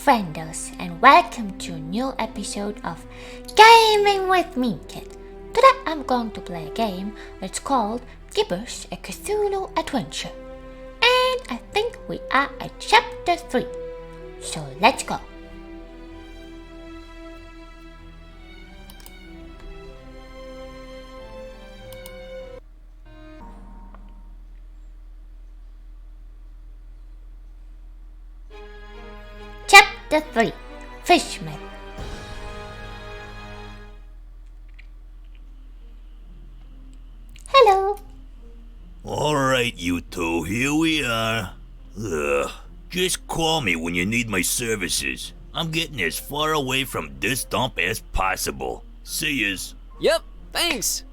friendos, and welcome to a new episode of Gaming with Memecat. Today I'm going to play a game that's called Gibbous A Cthulhu Adventure, and I think we are at chapter 3, so let's go. Chapter 3, Fishman. Hello. Alright, you two, here we are. Just call me when you need my services. I'm getting as far away from this dump as possible. See yous. Yep, thanks.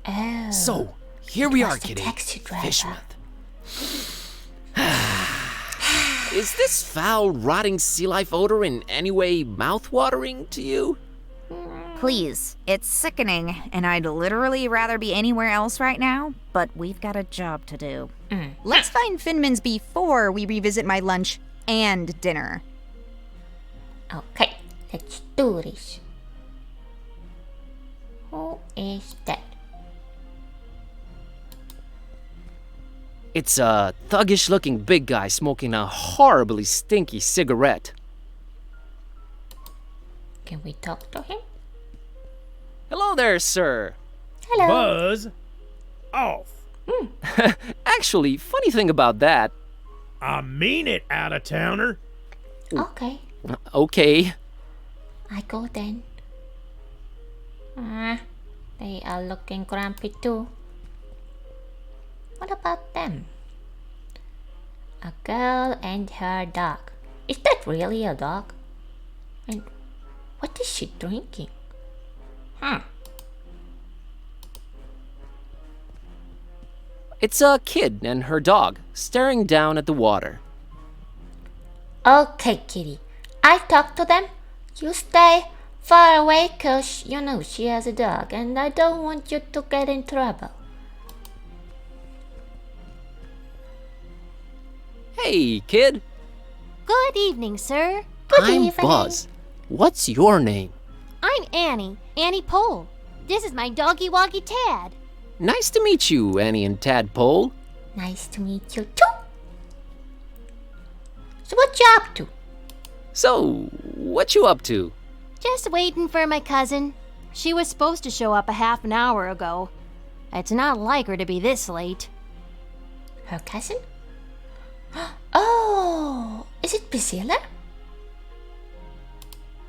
Oh. So, here we are, the Kitty. taxi driver. Fishmouth. Is this foul, rotting sea life odor in any way mouth-watering to you? Please, it's sickening, and I'd literally rather be anywhere else right now, but we've got a job to do. Let's find Finman's before we revisit my lunch and dinner. Okay, let's do this. Who is that? It's a thuggish-looking big guy smoking a horribly stinky cigarette. Can we talk to him? Hello there, sir. Hello. Buzz off. Actually, funny thing about that. I mean it, out-of-towner. Okay, Okay. I go then. They are looking grumpy too. What about them? A girl and her dog. Is that really a dog? And what is she drinking? It's a kid and her dog staring down at the water. Okay, kitty. I talk to them. You stay far away, 'cause you know she has a dog and I don't want you to get in trouble. Hey, kid. Good evening, sir. Good I'm evening. Buzz. What's your name? I'm Annie Pole. This is my doggy woggy Tad. Nice to meet you, Annie and Tadpole. Nice to meet you too. So what you up to? So, what you up to? Just waiting for my cousin. She was supposed to show up a half an hour ago. It's not like her to be this late. Her cousin? Oh, is it Priscilla?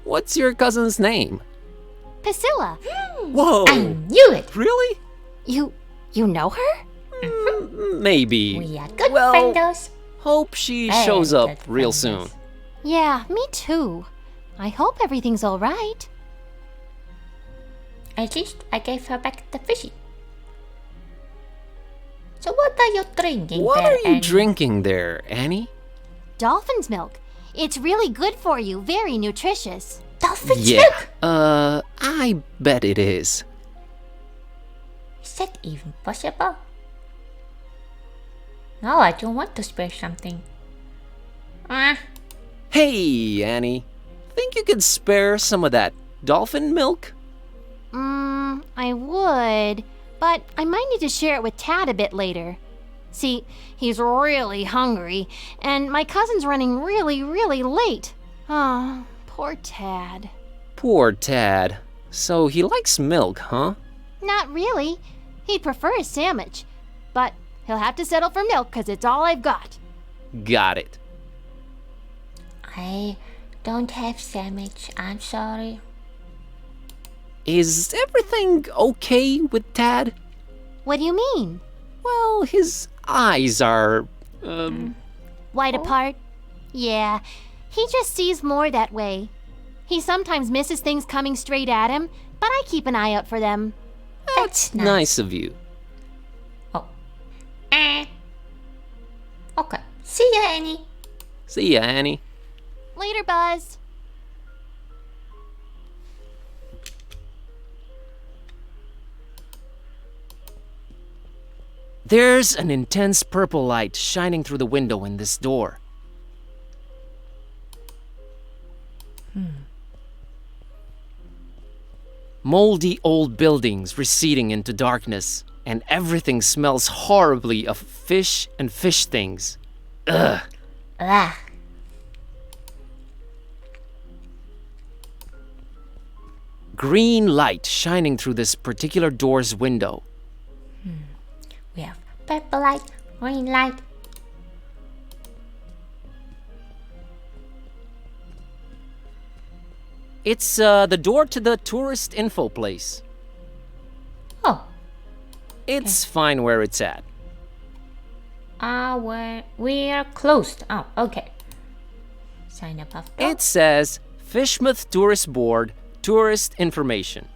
What's your cousin's name? Priscilla, Whoa! I knew it. Really? you know her? Maybe. We are good Well, friendos. Hope she Very shows up good real friendos. soon. Yeah, me too. I hope everything's all right. At least I gave her back the fishy. So what are you drinking What there, are you Annie? drinking there, Annie? Dolphin's milk. It's really good for you, very nutritious. Dolphin's Yeah. milk? I bet it is. Is that even possible? No, I don't want to spare something. Hey, Annie. Think you could spare some of that dolphin milk? I would, but I might need to share it with Tad a bit later. See, he's really hungry, and my cousin's running really late. Oh, poor Tad. Poor Tad. So he likes milk, huh? Not really. He'd prefer a sandwich, but he'll have to settle for milk 'cause it's all I've got. Got it. I don't have sandwich, I'm sorry. Is everything okay with Tad? What do you mean? Well, his eyes are, Wide apart? Yeah, he just sees more that way. He sometimes misses things coming straight at him, but I keep an eye out for them. That's nice of you. Oh. Okay. See ya, Annie. See ya, Annie. Later, Buzz. There's an intense purple light shining through the window in this door. Moldy old buildings receding into darkness, and everything smells horribly of fish and fish things. Ugh. Ugh. Green light shining through this particular door's window. We have purple light, green light. It's the door to the tourist info place. Oh, It's fine where it's at. we're closed. Oh, okay. Sign up of It says Fishmouth Tourist Board, tourist information.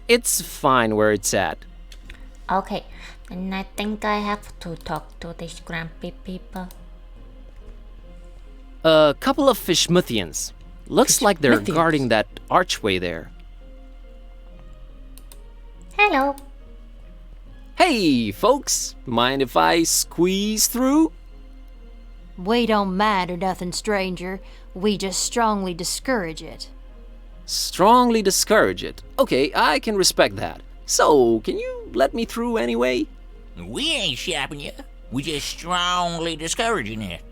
It's fine where it's at. Okay, and I think I have to talk to these grumpy people. A couple of Fishmouthians. Looks like they're Fishmouthians. guarding that archway there. Hello. Hey, folks, mind if I squeeze through? We don't mind or nothing, stranger. We just strongly discourage it. Strongly discourage it. Okay, I can respect that. So, can you let me through anyway? We ain't shopping you. We just strongly discouraging it.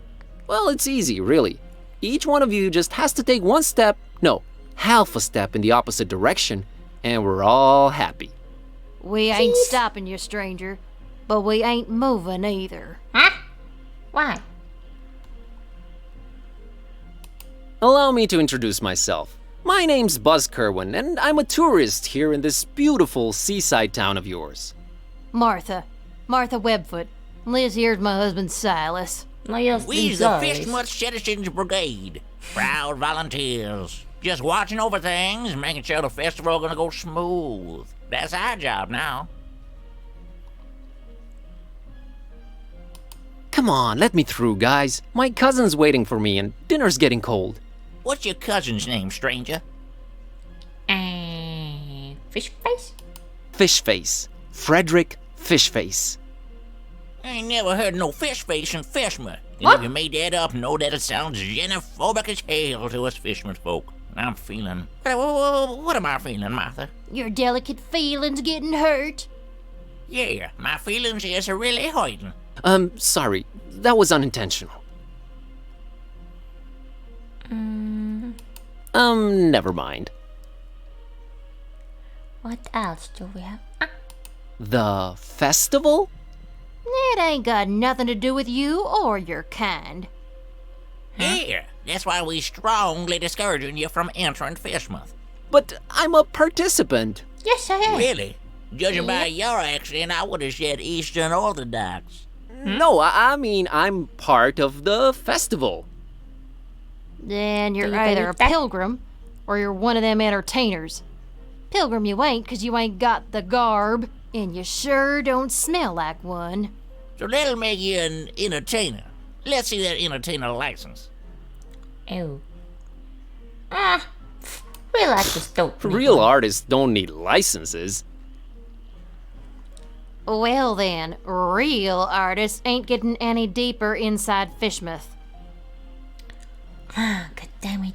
Well, it's easy, really. Each one of you just has to take one step, no, half a step in the opposite direction, and we're all happy. We ain't stopping you, stranger, but we ain't moving either. Huh? Why? Allow me to introduce myself. My name's Buzz Kerwin, and I'm a tourist here in this beautiful seaside town of yours. Martha Webfoot. Liz here's my husband Silas. We's the Fishmouth Citizens Brigade. Proud volunteers. Just watching over things, making sure the festival gonna go smooth. That's our job now. Come on, let me through, guys. My cousin's waiting for me, and dinner's getting cold. What's your cousin's name, stranger? Fish face? Fishface. Frederick Fishface. I ain't never heard no fish face in Fishmouth. And What? if you made that up, know that it sounds xenophobic as hell to us Fishmouth folk. I'm feeling... What am I feeling, Martha? Your delicate feelings getting hurt. Yeah, my feelings is really hurting. Sorry. That was unintentional. Never mind. What else do we have? The festival? It ain't got nothing to do with you or your kind. Yeah, that's why we strongly discouraging you from entering Fishmouth. But I'm a participant. Yes, I am. Really? Judging by your accent, I would have said Eastern Orthodox. No, I mean I'm part of the festival. Then you're you either a believe that? pilgrim or you're one of them entertainers. Pilgrim you ain't, 'cause you ain't got the garb, and you sure don't smell like one. So that'll make you an entertainer. Let's see that entertainer license. Ew. We like to stoke. Real artists don't need licenses. Well then, real artists ain't getting any deeper inside Fishmouth. God damn it.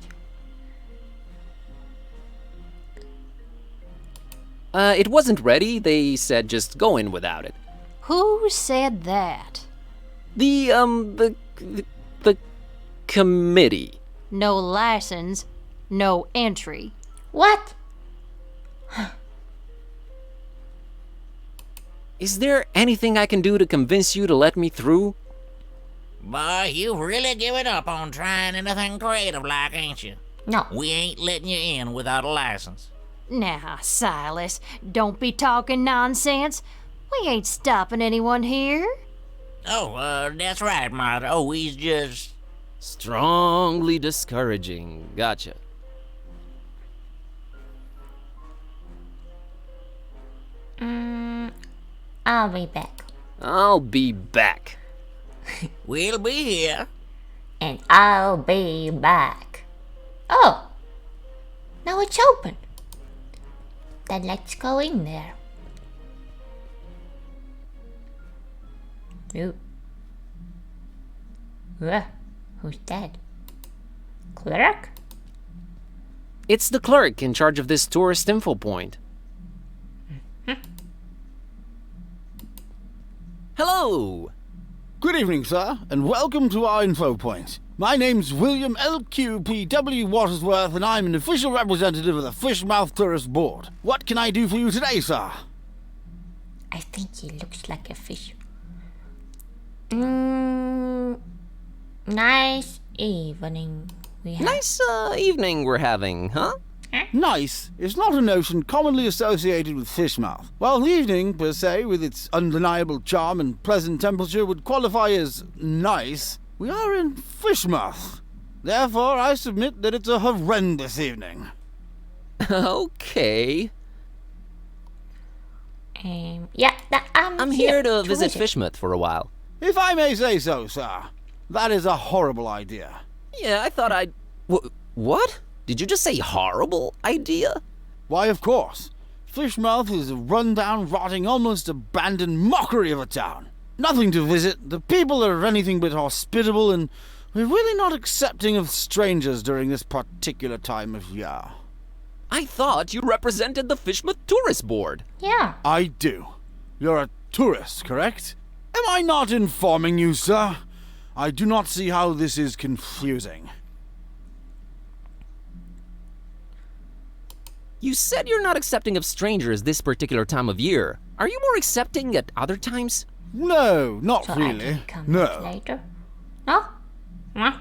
It wasn't ready. They said just go in without it. Who said that? The committee. No license, no entry. What? Is there anything I can do to convince you to let me through? Boy, you've really given up on trying anything creative like, ain't you? No. We ain't letting you in without a license. Now, Silas, don't be talking nonsense. We ain't stopping anyone here. Oh, that's right, Martha. Oh, he's just... Strongly discouraging. Gotcha. I'll be back. I'll be back. We'll be here. And I'll be back. Oh! Now it's open. Then let's go in there. Ooh. Who's that? Cleric? It's the clerk in charge of this tourist info point. Hello! Good evening, sir, and welcome to our info point. My name's William L.Q.P.W. Watersworth, and I'm an official representative of the Fishmouth Tourist Board. What can I do for you today, sir? I think he looks like a fish. Nice evening we have. Nice evening we're having, huh? Nice is not a notion commonly associated with Fishmouth. While the evening, per se, with its undeniable charm and pleasant temperature, would qualify as nice, we are in Fishmouth. Therefore, I submit that it's a horrendous evening. Okay. I'm here to visit Fishmouth for a while. If I may say so, sir, that is a horrible idea. Yeah, I thought I'd... What? Did you just say horrible idea? Why, of course. Fishmouth is a run-down, rotting, almost abandoned mockery of a town. Nothing to visit, the people are anything but hospitable, and we're really not accepting of strangers during this particular time of year. I thought you represented the Fishmouth Tourist Board. Yeah. I do. You're a tourist, correct? Am I not informing you, sir? I do not see how this is confusing. You said you're not accepting of strangers this particular time of year. Are you more accepting at other times? No, not So really. I can come No. later. No? No?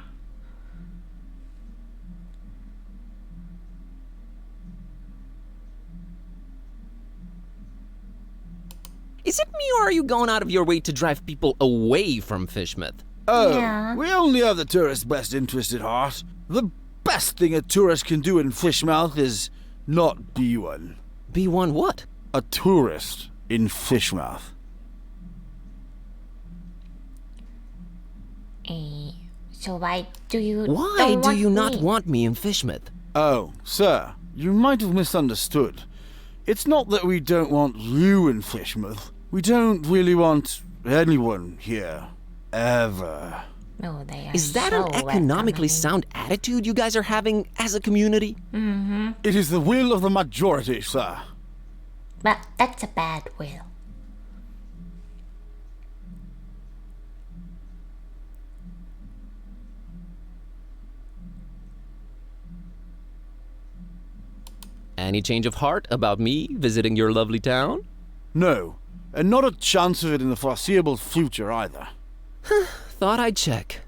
Is it me, or are you going out of your way to drive people away from Fishmouth? Oh, Yeah. we only have the tourist's best interest at heart. The best thing a tourist can do in Fishmouth is not be one. Be one what? A tourist in Fishmouth. So why do you Why don't do want you not me? want me in Fishmouth? Oh, sir, you might have misunderstood. It's not that we don't want you in Fishmouth. We don't really want anyone here. Ever. No, they are Is that so an economically welcoming. sound attitude you guys are having as a community? It is the will of the majority, sir. But that's a bad will. Any change of heart about me visiting your lovely town? No, and not a chance of it in the foreseeable future either. Thought I'd check.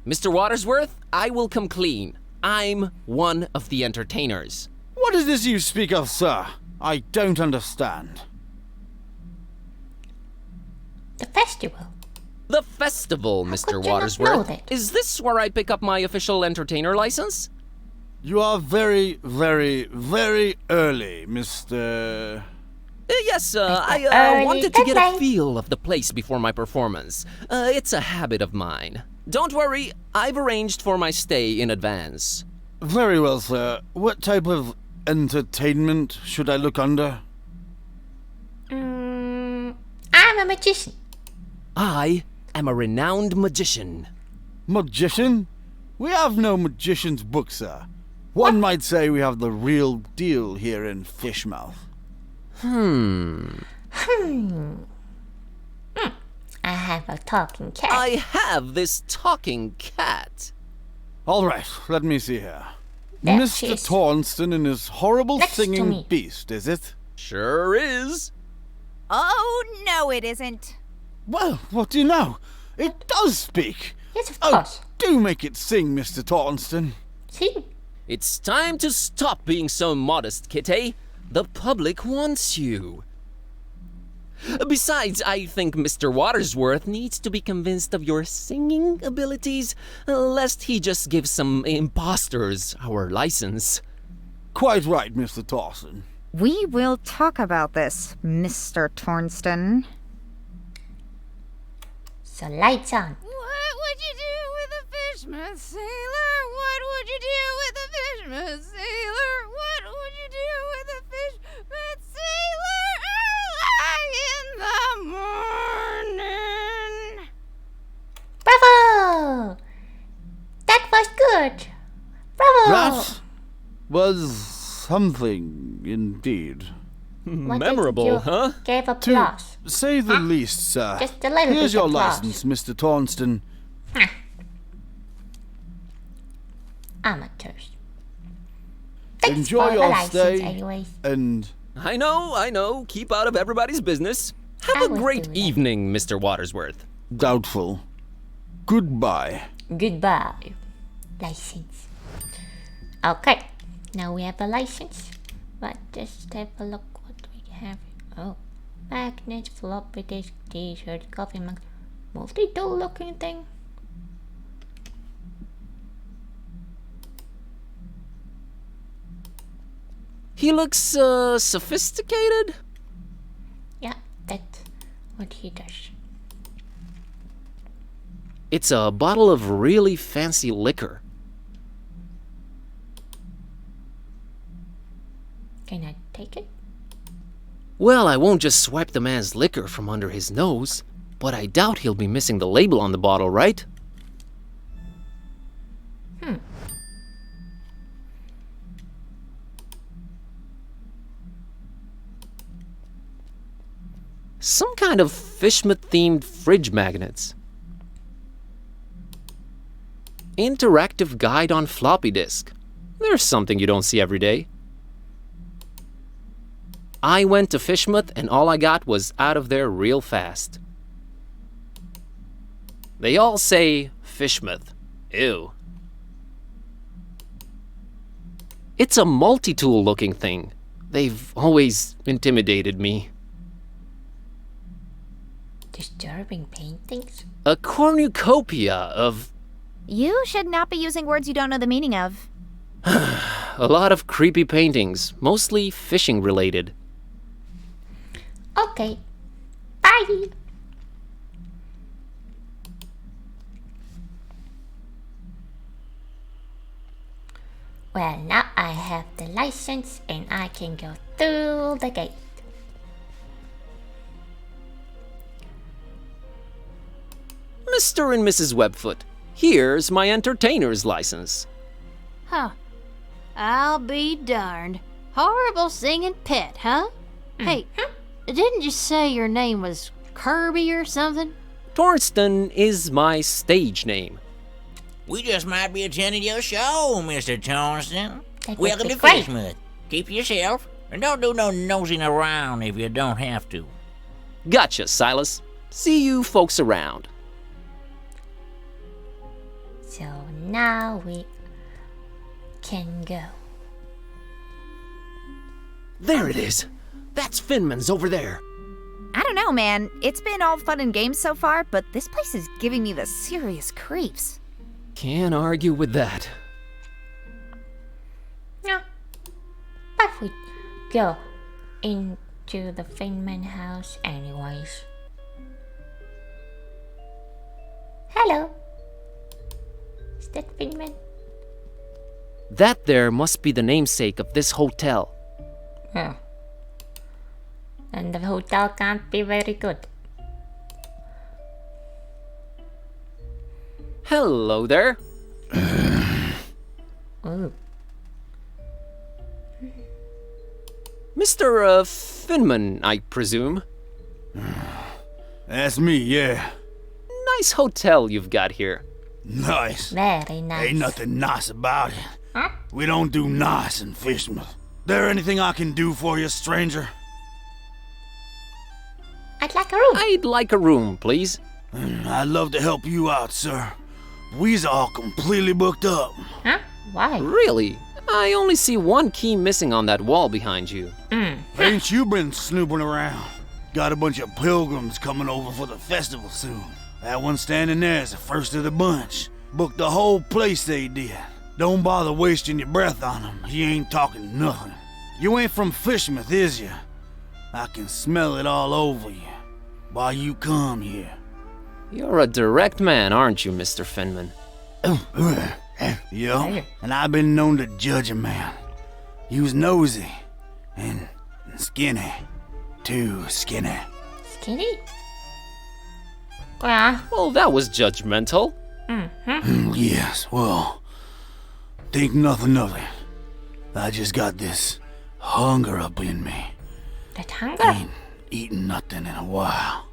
Mr. Watersworth, I will come clean. I'm one of the entertainers. What is this you speak of, sir? I don't understand. The festival. The festival, Mr. could you not know Watersworth. that? Is this where I pick up my official entertainer license? You are very, very, very early, Mr. Yes, I early wanted to get a deadline. feel of the place before my performance. It's a habit of mine. Don't worry, I've arranged for my stay in advance. Very well, sir. What type of entertainment should I look under? I'm a magician. I am a renowned magician. Magician? We have no magician's book, sir. One might say we have the real deal here in Fishmouth. I have a talking cat. I have this talking cat. All right, let me see here. There Mr. she is. Tornston and his horrible Next to singing me. beast, is it? Sure is. Oh, no, it isn't. Well, what do you know? It does speak. Yes, of Oh, course. do make it sing, Mr. Tornston. See? It's time to stop being so modest, Kitty. The public wants you. Besides, I think Mr. Watersworth needs to be convinced of your singing abilities, lest he just give some imposters our license. Quite right, Mr. Tornston. We will talk about this, Mr. Tornston. So lights on. What would you do with a fishman sailor? What would you do with a fishman sailor? What would you do with a fishman sailor early in the was something indeed. What Memorable, did you huh? Give applause. Say the least, sir. Just a little Here's bit your applause. license, Mr. Tornston. Amateurs. Thanks Enjoy for the your license, stay. anyways. And I know. Keep out of everybody's business. I Have a would great do that. evening, Mr. Watersworth. doubtful. Goodbye. Goodbye. License. Okay, now we have a license. But just have a look what we have. Oh, magnets, floppy disk, t-shirt, coffee mug, multi-tool looking thing. He looks, sophisticated? Yeah, that's what he does. It's a bottle of really fancy liquor. Can I take it? Well, I won't just swipe the man's liquor from under his nose, but I doubt he'll be missing the label on the bottle, right? Some kind of Fishmouth-themed fridge magnets. Interactive guide on floppy disk. There's something you don't see every day. I went to Fishmouth and all I got was out of there real fast. They all say Fishmouth. Ew. It's a multi-tool looking thing. They've always intimidated me. Disturbing paintings? A cornucopia of You should not be using words you don't know the meaning of. a lot of creepy paintings, mostly fishing related. Okay. Bye! Well, now I have the license and I can go through the gate. Mr. and Mrs. Webfoot, here's my entertainer's license. Huh. I'll be darned. Horrible singing pet, huh? Hey, didn't you say your name was Kirby or something? Tornston is my stage name. We just might be attending your show, Mr. Tornston. That would Welcome be to great. Fishmouth. Keep yourself, and don't do no nosing around if you don't have to. Gotcha, Silas. See you folks around. So now we can go. There it is. That's Finman's over there. I don't know, man. It's been all fun and games so far, but this place is giving me the serious creeps. Can't argue with that. Yeah. But we go into the Finman house anyways. Hello. Is that Finman? That there must be the namesake of this hotel. Oh. And the hotel can't be very good. Hello there. Ooh. Mr. Finman, I presume. That's me, yeah. Nice hotel you've got here. Nice. Very nice. Ain't nothing nice about it. Huh? We don't do nice in Fishmouth. There anything I can do for you, stranger? I'd like a room. I'd like a room, please. I'd love to help you out, sir. We's all completely booked up. Huh? Why? Really? I only see one key missing on that wall behind you. Ain't you been snooping around? Got a bunch of pilgrims coming over for the festival soon. That one standing there is the first of the bunch. Booked the whole place, they did. Don't bother wasting your breath on him. He ain't talking nothing. You ain't from Fishmouth, is you? I can smell it all over you. Why you come here? You're a direct man, aren't you, Mr. Finman? Yeah, and I've been known to judge a man. He was nosy and skinny. Too skinny. Skinny? Well, Well, that was judgmental. Yes, well, think nothing of it. I just got this hunger up in me. That hunger? Ain't eaten nothing in a while.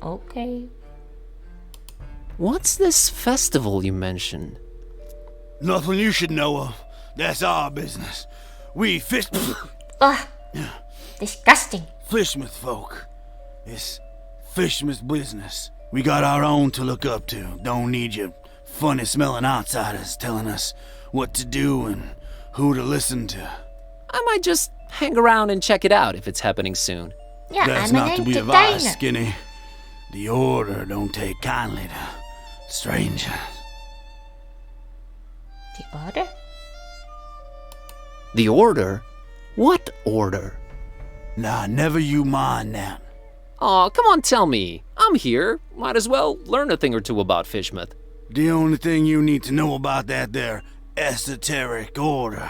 Okay. What's this festival you mentioned? Nothing you should know of. That's our business. We Ugh. Disgusting. Fishmouth folk. It's Fishmouth business. We got our own to look up to. Don't need you funny smelling outsiders telling us what to do and who to listen to. I might just hang around and check it out if it's happening soon. Yeah, That's I'm not an to be entertainer. advised, Skinny. The Order don't take kindly to strangers. The order? The Order? What order? Nah, never you mind that. Aw, come on, tell me. I'm here. Might as well learn a thing or two about Fishmouth. The only thing you need to know about that there esoteric order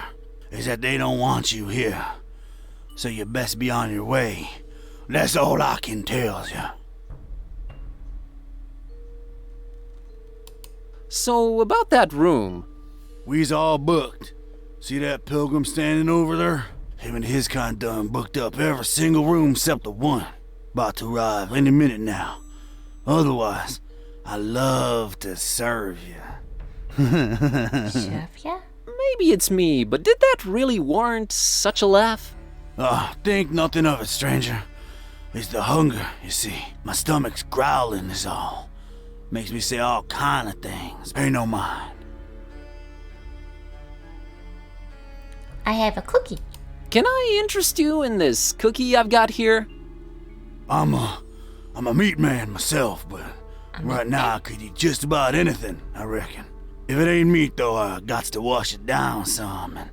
is that they don't want you here. So you best be on your way. That's all I can tell you. So, about that room. We's all booked. See that pilgrim standing over there? Him and his kind done booked up every single room except the one. About to arrive any minute now. Otherwise, I love to serve you. Serve ya? Maybe it's me, but did that really warrant such a laugh? Think nothing of it, stranger. It's the hunger, you see. My stomach's growling is all. Makes me say all kind of things. Pay no mind. I have a cookie. Can I interest you in this cookie I've got here? I'm a meat man myself, but right now I could eat just about anything, I reckon. If it ain't meat though, I got to wash it down some, and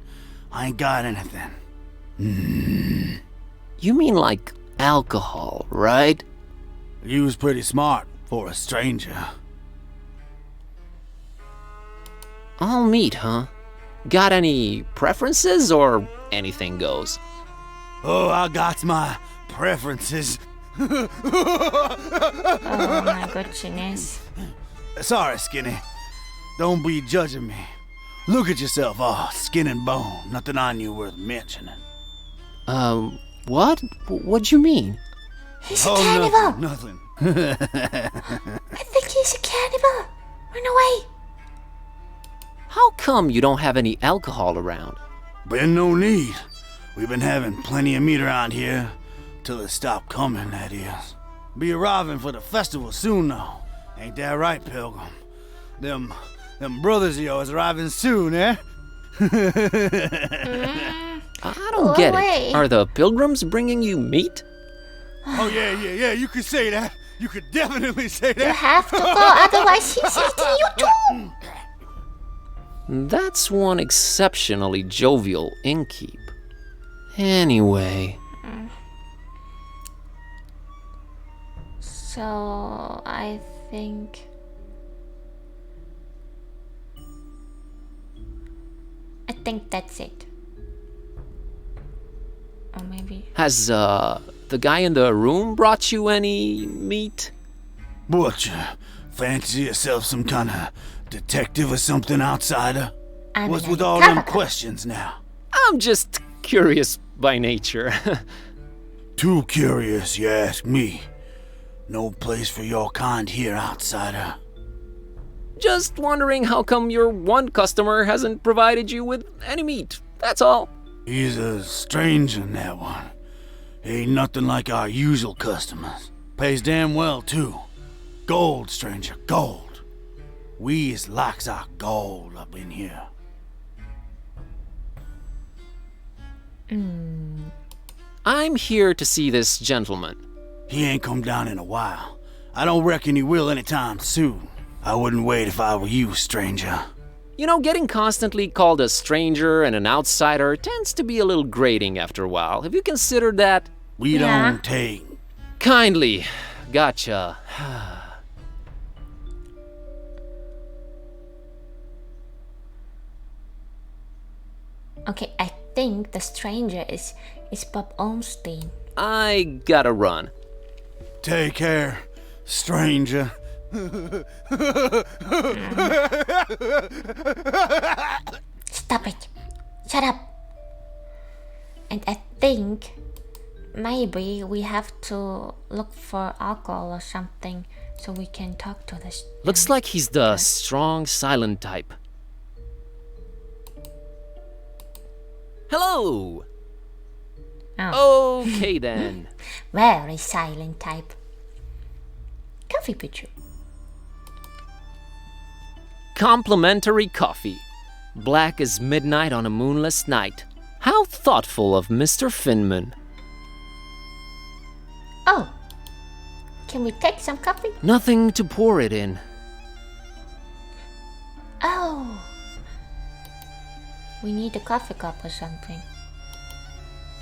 I ain't got anything. You mean like alcohol, right? You was pretty smart for a stranger. All meat, huh? Got any preferences or anything goes? Oh, I got my preferences. Oh my goodness. Sorry, Skinny. Don't be judging me. Look at yourself, all skin and bone. Nothing on you worth mentioning. What? What'd you mean? He's a cannibal. Nothing. I think he's a cannibal. Run away. How come you don't have any alcohol around? Been no need. We've been having plenty of meat around here. Till it stopped coming, that is. Be arriving for the festival soon, though. Ain't that right, Pilgrim? Them brothers of yours arriving soon, eh? I don't get away. it. Are the pilgrims bringing you meat? Oh, yeah, you could say that. You could definitely say You that. have to go, otherwise he's eating you too. That's one exceptionally jovial innkeep. Anyway, So, I think... that's it. Or maybe... has the guy in the room brought you any meat? What, you fancy yourself some kind of detective or something, outsider? I'm What's an with all them undercover. questions now? I'm just curious by nature. Too curious, you ask me. No place for your kind here, outsider. Just wondering how come your one customer hasn't provided you with any meat. That's all. He's a stranger in that one. Ain't nothing like our usual customers. Pays damn well, too. Gold, stranger, gold. We is likes our gold up in here. I'm here to see this gentleman. He ain't come down in a while. I don't reckon he will anytime soon. I wouldn't wait if I were you, stranger. You know, getting constantly called a stranger and an outsider tends to be a little grating after a while. Have you considered that? We Yeah. don't take... Kindly. Gotcha. Okay, I think the stranger is Bob Ornstein. I gotta run. Take care, stranger. Stop it. Shut up. And I think maybe we have to look for alcohol or something so we can talk to this. Looks like he's the strong, silent type. Hello! Oh. Okay then. Very silent type. Coffee picture. Complimentary coffee. Black as midnight on a moonless night. How thoughtful of Mr. Finman. Oh. Can we take some coffee? Nothing to pour it in. Oh. We need a coffee cup or something.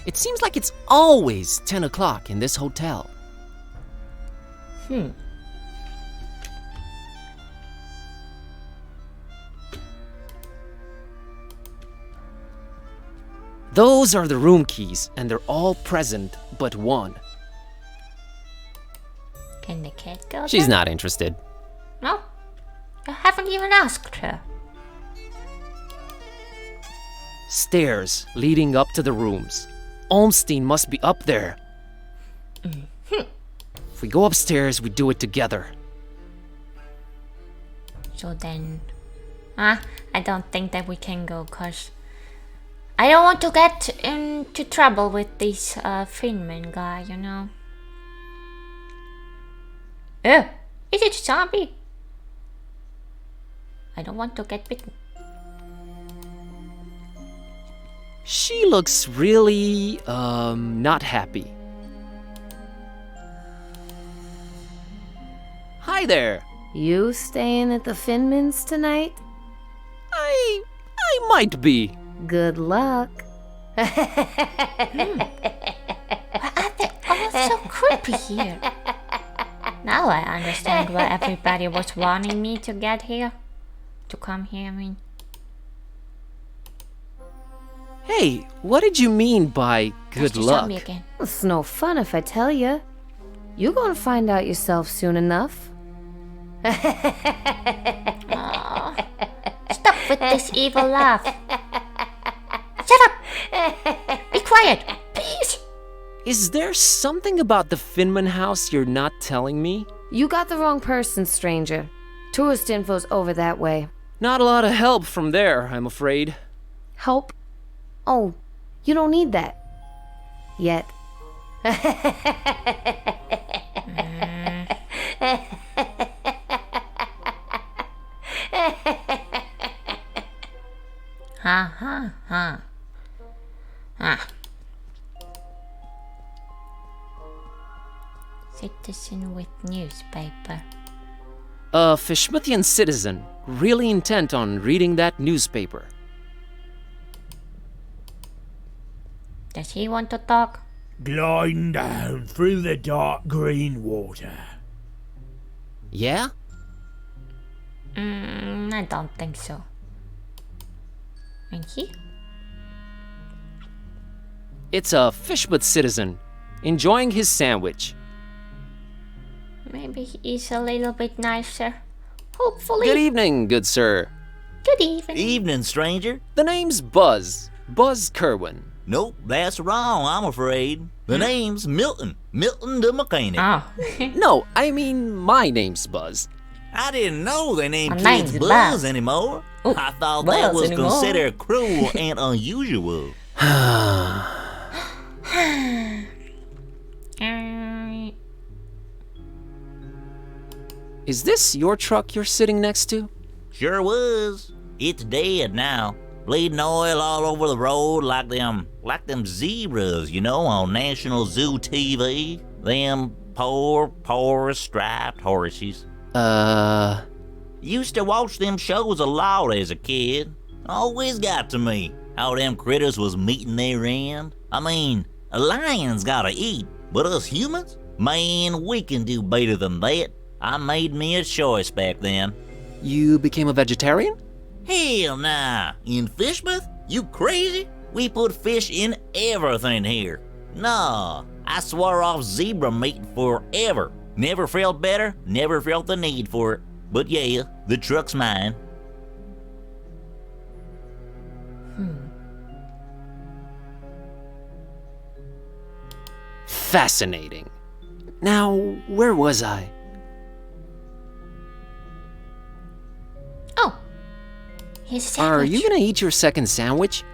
It seems like it's always 10 o'clock in this hotel. Those are the room keys, and they're all present but one. Can the cat go She's there? not interested. No. I haven't even asked her. Stairs leading up to the rooms. Olmstein must be up there. If we go upstairs, we do it together. So then... I don't think that we can go, cause... I don't want to get into trouble with this Finman guy, you know. Oh, is it a zombie? I don't want to get bitten. She looks really, not happy. Hi there. You staying at the Finmans tonight? I might be. Good luck. Why are they all so creepy here? Now I understand why everybody was wanting me to get here. To come here, I mean. Hey, what did you mean by There's good the luck? zombie again. It's no fun if I tell you. You're gonna find out yourself soon enough. Aw. Stop with this evil laugh. Shut up! Be quiet, please! Is there something about the Finman house you're not telling me? You got the wrong person, stranger. Tourist info's over that way. Not a lot of help from there, I'm afraid. Help? Oh, you don't need that. Yet. Ha ha ha. Ah. Citizen with newspaper. A Fishmithian citizen, really intent on reading that newspaper. Does he want to talk? Gliding down through the dark green water. Yeah? I don't think so. And he? It's a Fishmith citizen, enjoying his sandwich. Maybe he's a little bit nicer. Hopefully. Good evening, good sir. Good evening. Evening, stranger. The name's Buzz. Buzz Kerwin. Nope, that's wrong, I'm afraid. The name's Milton. Milton the mechanic. Oh. No, I mean my name's Buzz. I didn't know they named My kids name's Buzz Buzz. anymore. Oh, I thought Buzz that was anymore. considered cruel and unusual. Is this your truck you're sitting next to? Sure was. It's dead now. Bleeding oil all over the road like them zebras, you know, on National Zoo TV. Them poor striped horses. Used to watch them shows a lot as a kid. Always got to me how them critters was meeting their end. I mean, a lion's gotta eat, but us humans? Man, we can do better than that. I made me a choice back then. You became a vegetarian? Hell nah. In Fishmouth? You crazy? We put fish in everything here. Nah, I swore off zebra meat forever. Never felt better, never felt the need for it. But yeah, the truck's mine. Fascinating. Now, where was I? Oh, here's a sandwich. Are you gonna eat your second sandwich?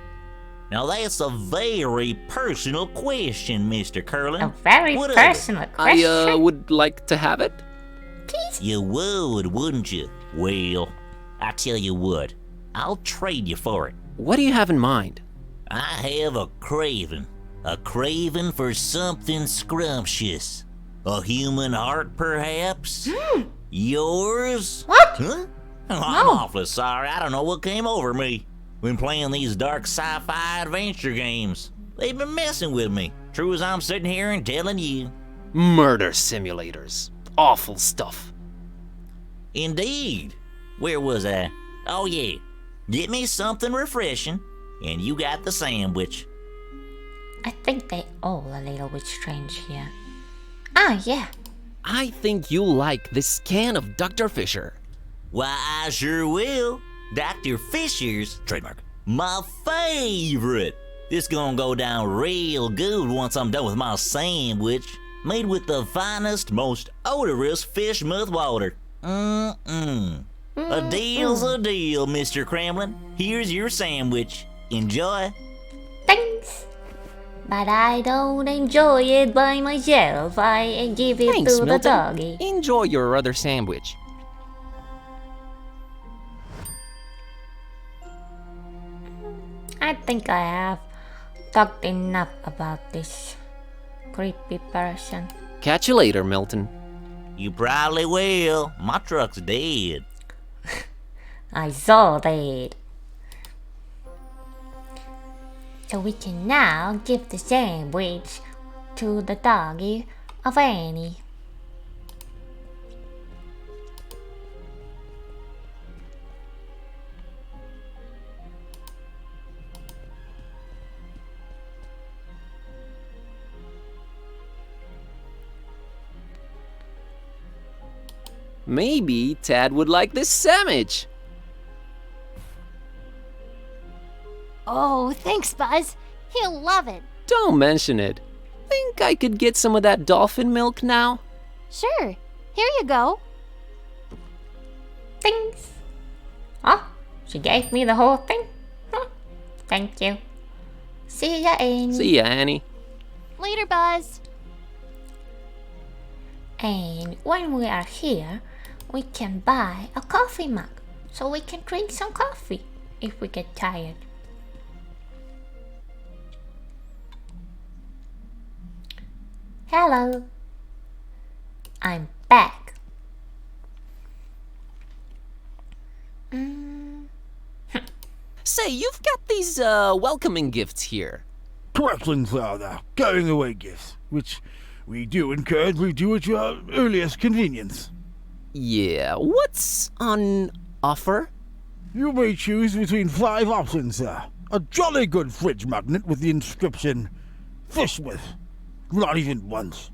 Now that's a very personal question, Mr. Curlin. A very What of it? personal question. I would like to have it. Please. You would, wouldn't you? Well, I tell you what, I'll trade you for it. What do you have in mind? I have a craving for something scrumptious. A human heart, perhaps? Yours? What? Huh? Oh, I'm awfully sorry. I don't know what came over me. When playing these dark sci-fi adventure games, they've been messing with me. True as I'm sitting here and telling you. Murder simulators. Awful stuff. Indeed. Where was I? Oh yeah. Get me something refreshing, and you got the sandwich. I think they all a little bit strange here. Ah, yeah. I think you'll like this can of Dr. Fisher. Why, I sure will. Dr. Fisher's, trademark, my favorite. This gonna go down real good once I'm done with my sandwich. Made with the finest, most odorous fish mouth water. A deal's a deal, Mr. Kremlin. Here's your sandwich. Enjoy. Thanks. But I don't enjoy it by myself. I give it Thanks, to the Milton. doggy. Enjoy your other sandwich. I think I have talked enough about this creepy person. Catch you later, Milton. You probably will. My truck's dead. I saw that. So we can now give the sandwich to the doggy of Annie. Maybe Tad would like this sandwich. Oh, thanks, Buzz. He'll love it. Don't mention it. Think I could get some of that dolphin milk now? Sure. Here you go. Thanks. Oh, she gave me the whole thing? Thank you. See ya, Annie. See ya, Annie. Later, Buzz. And when we are here, we can buy a coffee mug so we can drink some coffee if we get tired. Hello. I'm back. Say, you've got these welcoming gifts here. Corrections, Father. Going away gifts, which we do encourage we do at your earliest convenience. Yeah, what's on offer? You may choose between 5 options, sir. A jolly good fridge magnet with the inscription, Fish with. Not even once.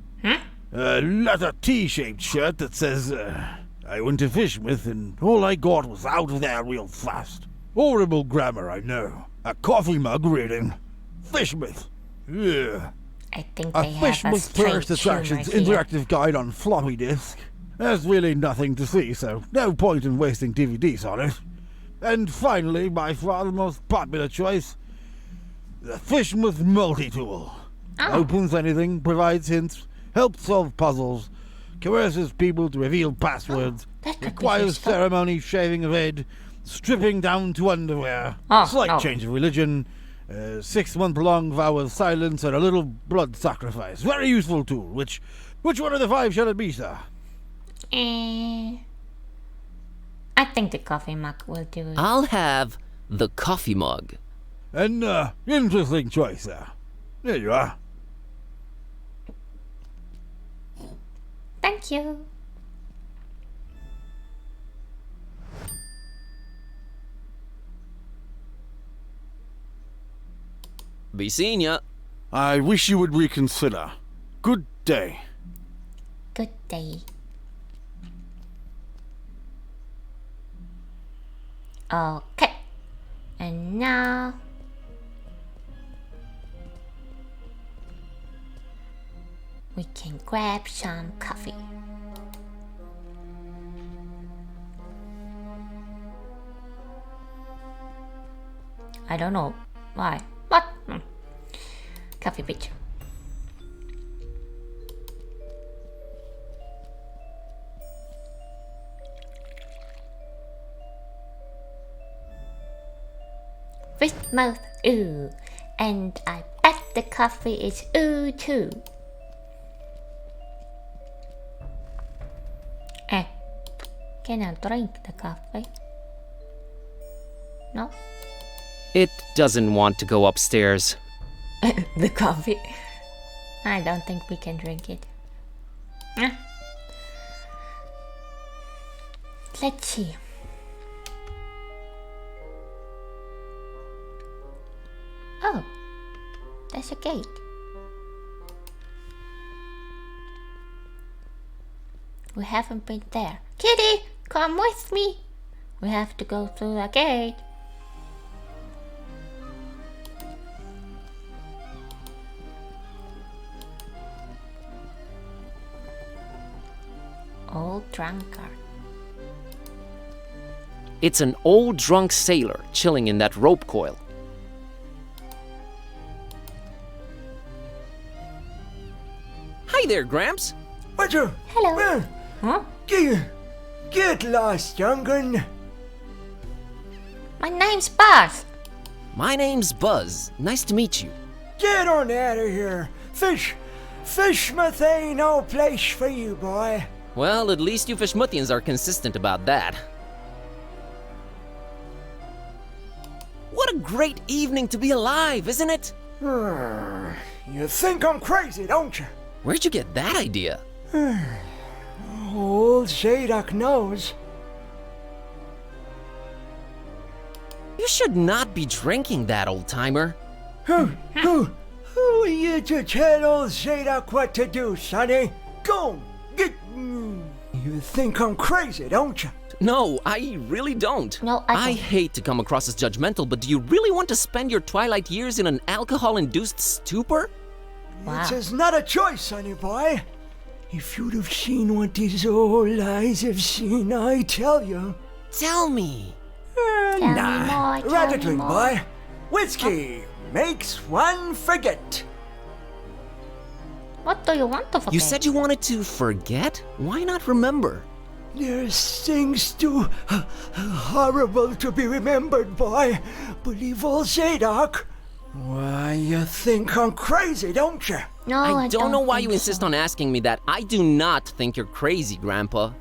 A leather T-shaped shirt that says, I went to Fishmouth and all I got was out of there real fast. Horrible grammar, I know. A coffee mug reading, Fishmouth. Yeah. I think A they have a Fishmouth strange Tourist Attractions humor here. interactive guide on floppy disk. There's really nothing to see, so no point in wasting DVDs on it. And finally, by far the most popular choice, the Fishmouth Multi-Tool. Opens anything, provides hints, helps solve puzzles, coerces people to reveal passwords, that could be requires useful. ceremony, shaving of head, stripping down to underwear, Oh, slight no. change of religion, 6-month-long vow of silence, and a little blood sacrifice. Very useful tool. Which one of the 5 shall it be, sir? I think the coffee mug will do it. I'll have the coffee mug. An interesting choice, sir. There you are. Thank you. Be seeing ya. I wish you would reconsider. Good day. good day. Okay. And now we can grab some coffee. I don't know why. What? Coffee picture. With mouth ooh, and I bet the coffee is ooh too. Can I drink the coffee? No? It doesn't want to go upstairs. The coffee? I don't think we can drink it. Let's see. Oh, there's a gate. We haven't been there. Kitty, come with me. We have to go through the gate. Old drunkard. It's an old drunk sailor chilling in that rope coil. Hi there, Gramps. Roger. Hello. Huh? Get lost, young'un. My name's Buzz. My name's Buzz. Nice to meet you. Get on out of here. Fishmouth ain't no place for you, boy. Well, at least you Fishmouthians are consistent about that. What a great evening to be alive, isn't it? You think I'm crazy, don't you? Where'd you get that idea? Old Zadok knows. You should not be drinking that, old-timer. Who are you to tell old Zadok what to do, sonny? Go, get... You think I'm crazy, don't you? No, I really don't. No, I don't. hate to come across as judgmental, but do you really want to spend your twilight years in an alcohol-induced stupor? Wow. It is not a choice, sonny boy. If you'd have seen what these old eyes have seen, I tell you. Tell me. Tell me more, Rather tell me drink, more. boy. Whiskey makes one forget. What do you want to forget? You said you wanted to forget? Why not remember? There's things too horrible to be remembered, boy. Believe old Zadok. Why, you think I'm crazy, don't you? No, I don't know why think you insist so. on asking me that. I do not think you're crazy, Grandpa.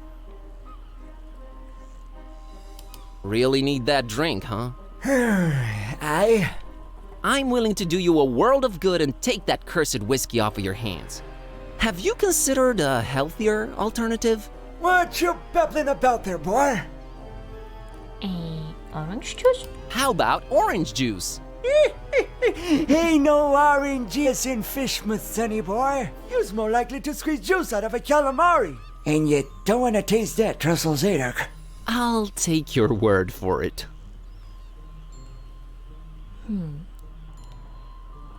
Really need that drink, huh? I'm willing to do you a world of good and take that cursed whiskey off of your hands. Have you considered a healthier alternative? What you babbling about there, boy? Orange juice? How about orange juice? Ain't no orange juice in Fishmouth, sonny boy. You's more likely to squeeze juice out of a calamari. And you don't want to taste that, Trussell Zadok. I'll take your word for it.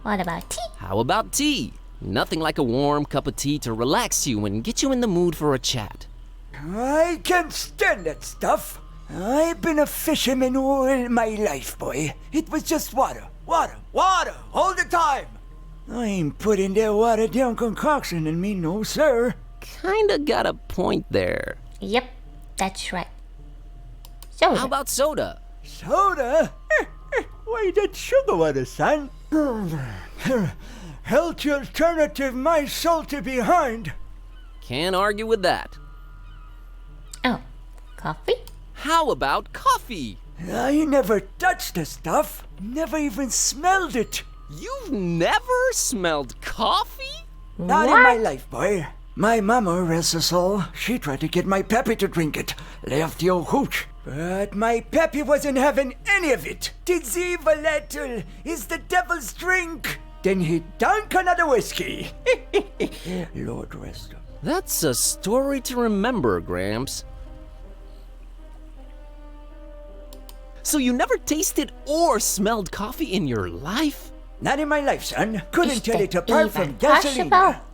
What about tea? How about tea? Nothing like a warm cup of tea to relax you and get you in the mood for a chat. I can't stand that stuff. I've been a fisherman all my life, boy. It was just water all the time. I ain't putting that watered down concoction in me, no sir. Kinda got a point there. Yep, that's right. So, How about soda? Soda? Why, that's sugar water, son. Healthy alternative, my salty behind. Can't argue with that. oh, coffee? How about coffee? I never touched the stuff. Never even smelled it. You've never smelled coffee? Not in my life, boy. My mama, rest her soul, she tried to get my pappy to drink it. Left the old hooch. But my pappy wasn't having any of it. Tis evil, little. Is the devil's drink. Then he dunk another whiskey. Lord rest her. That's a story to remember, Gramps. So you never tasted or smelled coffee in your life? Not in my life, son. Couldn't Is tell that it apart even from gasoline. possible?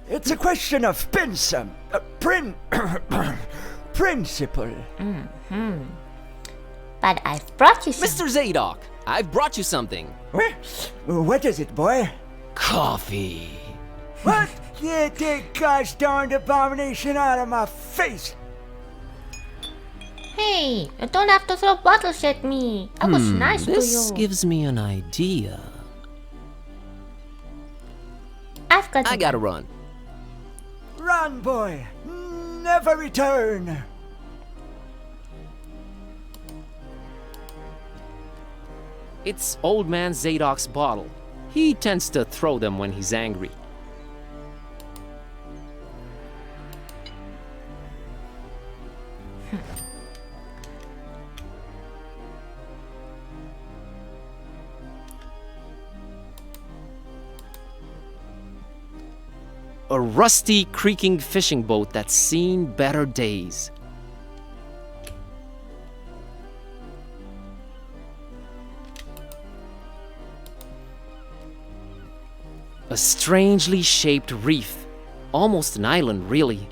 It's a question of principle. But I've brought you some. Mr. Zadok, I've brought you something. What is it, boy? Coffee. What? Get that gosh darned abomination out of my face! Hey, you don't have to throw bottles at me. I was nice to This you. gives me an idea. I I gotta run. Run, boy! Never return! It's old man Zadok's bottle. He tends to throw them when he's angry. A rusty, creaking fishing boat that's seen better days. A strangely shaped reef. Almost an island, really.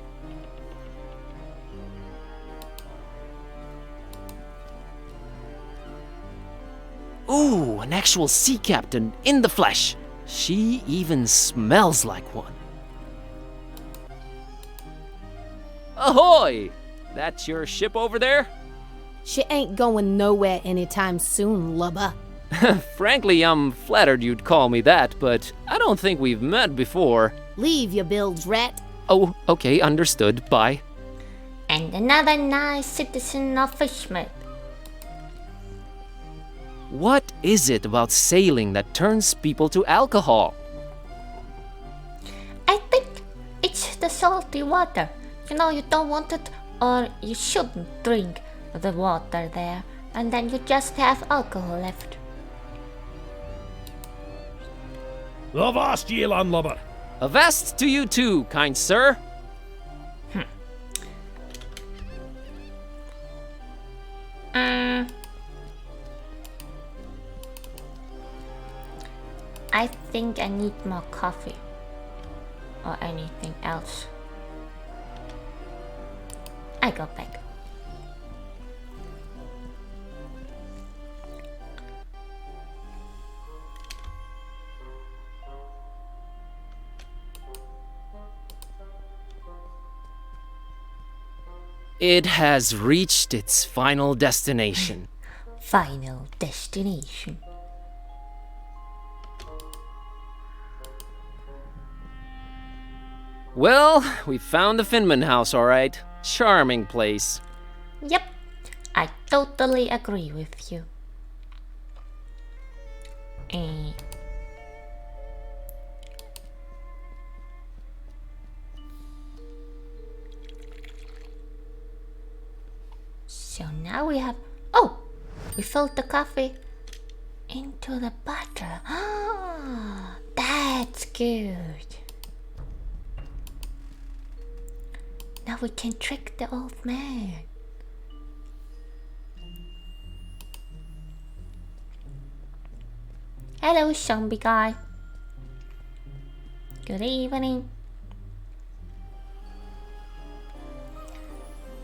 Ooh, an actual sea captain in the flesh. She even smells like one. Ahoy! That's your ship over there? She ain't going nowhere anytime soon, lubber. Frankly, I'm flattered you'd call me that, but I don't think we've met before. Leave your bilge, rat. Oh, okay, understood. Bye. And another nice citizen of Fishmouth. What is it about sailing that turns people to alcohol? I think it's the salty water. You know, you don't want it, or you shouldn't drink the water there, and then you just have alcohol left. Avast ye, landlubber! Avast to you too, kind sir. I think I need more coffee. Or anything else. I go back. It has reached its final destination. Final destination. Well, we found the Finman house, all right. Charming place. Yep, I totally agree with you. So now we have... Oh! We filled the coffee into the butter. Ah, that's good. Now we can trick the old man. Hello, zombie guy. Good evening.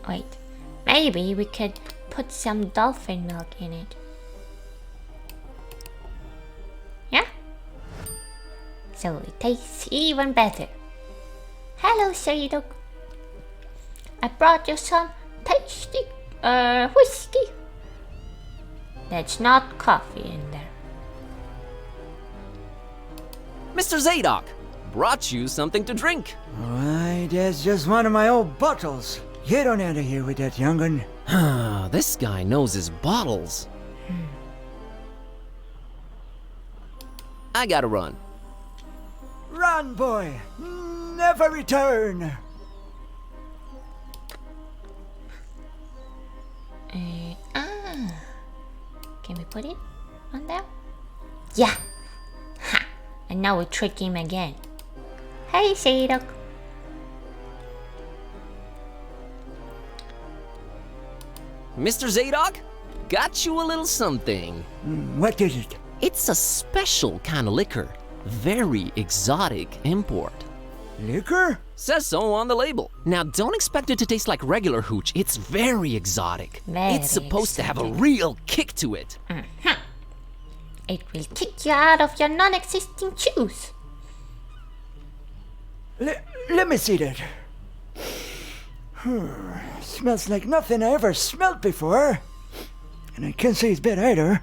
Wait, maybe we could put some dolphin milk in it. Yeah? So it tastes even better. Hello, Zadok. I brought you some tasty whiskey. That's not coffee in there. Mr. Zadok, brought you something to drink. Why, that's just one of my old bottles. Get on out of here with that, young'un. This guy knows his bottles. I gotta run. Run, boy. Never return. Can we put it on there? Yeah. Ha! And now we trick him again. Hey, Zadok. Mr. Zadok, got you a little something. What is it? It's a special kind of liquor. Very exotic import. Liquor? Says so on the label. Now, don't expect it to taste like regular hooch. It's very exotic. Very it's supposed to have a exotic. real kick to it. It will kick you out of your non-existing shoes. Let me see that. Smells like nothing I ever smelled before. And I can't say it's bad either.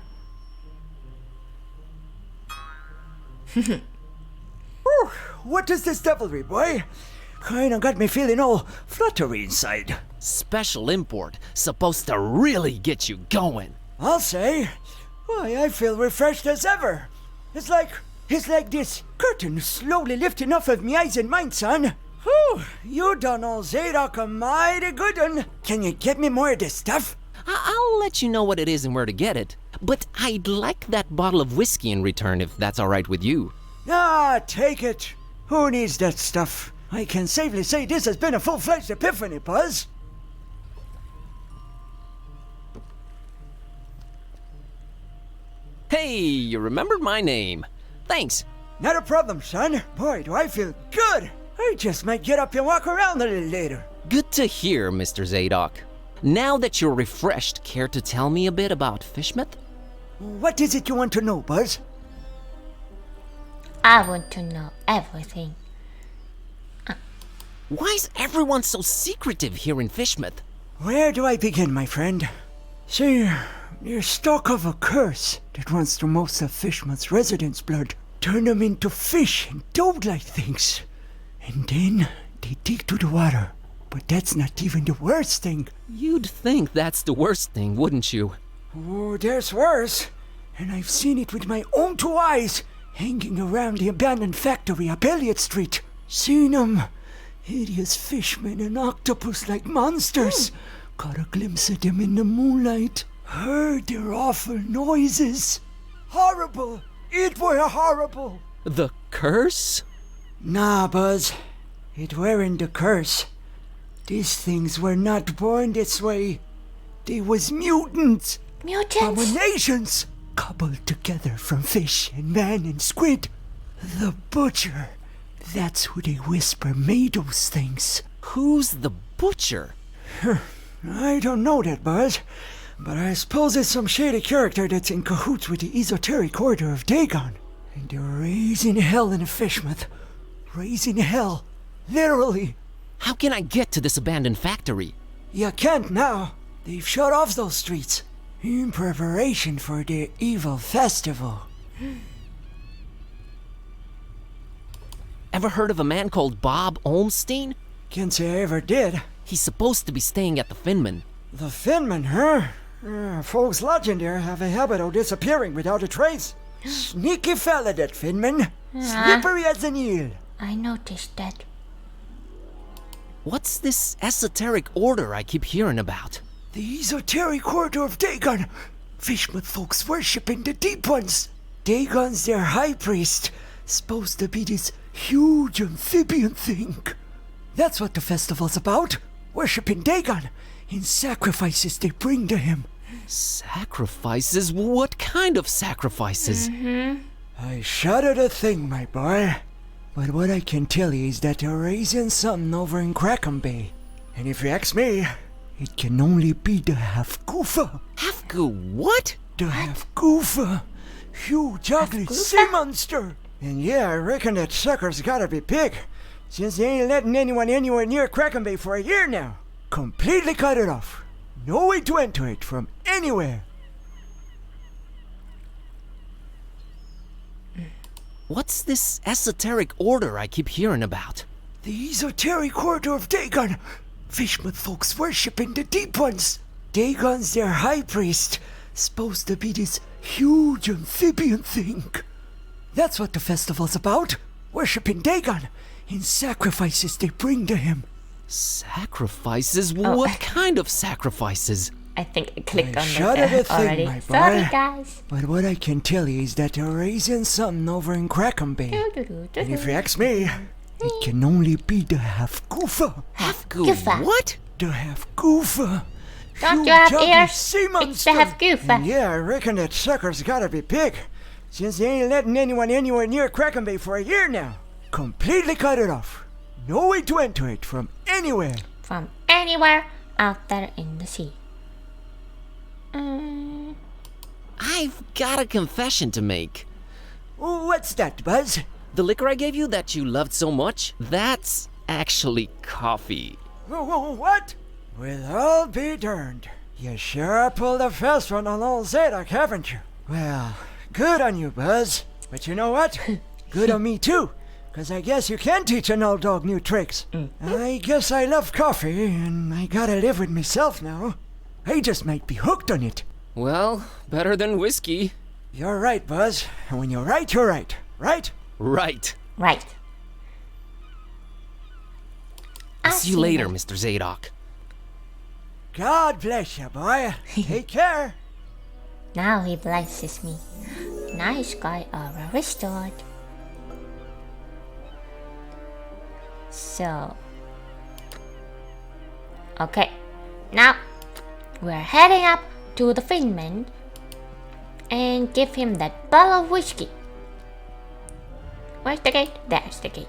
Whew, what is this devilry, boy? Kinda got me feeling all fluttery inside. Special import. Supposed to really get you going. I'll say. Why, I feel refreshed as ever. It's like this curtain slowly lifting off of me eyes and mind, son. Whew, you done old Zadok a mighty good one. Can you get me more of this stuff? I'll let you know what it is and where to get it. But I'd like that bottle of whiskey in return if that's all right with you. Ah, take it. Who needs that stuff? I can safely say this has been a full-fledged epiphany, Buzz. Hey, you remembered my name. Thanks. Not a problem, son. Boy, do I feel good. I just might get up and walk around a little later. Good to hear, Mr. Zadok. Now that you're refreshed, care to tell me a bit about Fishmouth? What is it you want to know, Buzz? I want to know everything. Why's everyone so secretive here in Fishmouth? Where do I begin, my friend? See, there's stock of a curse that runs through most of Fishmouth's residents' blood. Turn them into fish and toad-like things. And then they dig to the water. But that's not even the worst thing. You'd think that's the worst thing, wouldn't you? Oh, there's worse. And I've seen it with my own two eyes, hanging around the abandoned factory up Elliott Street. Seen them. Hideous fishmen and octopus-like monsters. Caught a glimpse of them in the moonlight. Heard their awful noises. Horrible. It were horrible. The curse? Nah, Buzz. It weren't the curse. These things were not born this way. They was mutants. Mutants? Abominations. Cobbled together from fish and man and squid. The butcher. That's who they whisper made those things. Who's the butcher? I don't know that, Buzz. But I suppose it's some shady character that's in cahoots with the esoteric order of Dagon. And they're raising hell in Fishmouth. Raising hell. Literally. How can I get to this abandoned factory? You can't now. They've shut off those streets. In preparation for their evil festival. Ever heard of a man called Bob Olmstein? Can't say I ever did. He's supposed to be staying at the Finman. The Finman, huh? Folks lodging there have a habit of disappearing without a trace. Sneaky fella, that Finman. Slippery as an eel. I noticed that. What's this esoteric order I keep hearing about? The esoteric order of Dagon. Fishmouth folks worshipping the deep ones. Dagon's their high priest. Supposed to be this huge amphibian thing. That's what the festival's about. Worshipping Dagon in sacrifices they bring to him. Sacrifices? What kind of sacrifices? I shudder to think, my boy. But what I can tell you is that they're raising something over in Crackham Bay. And if you ask me, it can only be the Half-Goofa. What? The Half-Goofa. Huge, ugly sea monster. And yeah, I reckon that sucker's gotta be big. Since they ain't letting anyone anywhere near Crackham Bay for a year now. Completely cut it off. No way to enter it from anywhere. What's this esoteric order I keep hearing about? The esoteric order of Dagon. Fishmouth folks worshipping the deep ones. Dagon's their high priest. Supposed to be this huge amphibian thing. That's what the festival's about. Worshipping Dagon in sacrifices they bring to him. Sacrifices? What kind of sacrifices? I think I clicked I on shudder to that think, already. my boy. Sorry, guys. But what I can tell you is that they're raising something over in Crackham Bay. And if you ask me, it can only be the Half-Goofa. Half-Goofa? What? The Half-Goofa. Don't you have junky ears? sea It's monster. to have goofer. And yeah, I reckon that sucker's gotta be big, since they ain't letting anyone anywhere near Kraken Bay for a year now. Completely cut it off. No way to enter it from anywhere. From anywhere out there in the sea. I've got a confession to make. What's that, Buzz? The liquor I gave you that you loved so much, that's actually coffee. What? Well, I'll be darned. You sure pulled a fast one on old Zadok, haven't you? Well, good on you, Buzz. But you know what? Good on me, too. 'Cause I guess you can teach an old dog new tricks. I guess I love coffee, and I gotta live with myself now. I just might be hooked on it. Well, better than whiskey. You're right, Buzz. And when you're right, you're right. Right? Right. Right. I'll see you later, Mr. Zadok. God bless you, boy. Take care. Now he blesses me. Nice guy aura restored. So. Okay. Now, we're heading up to the Finman and give him that bottle of whiskey. Where's the gate? There's the gate.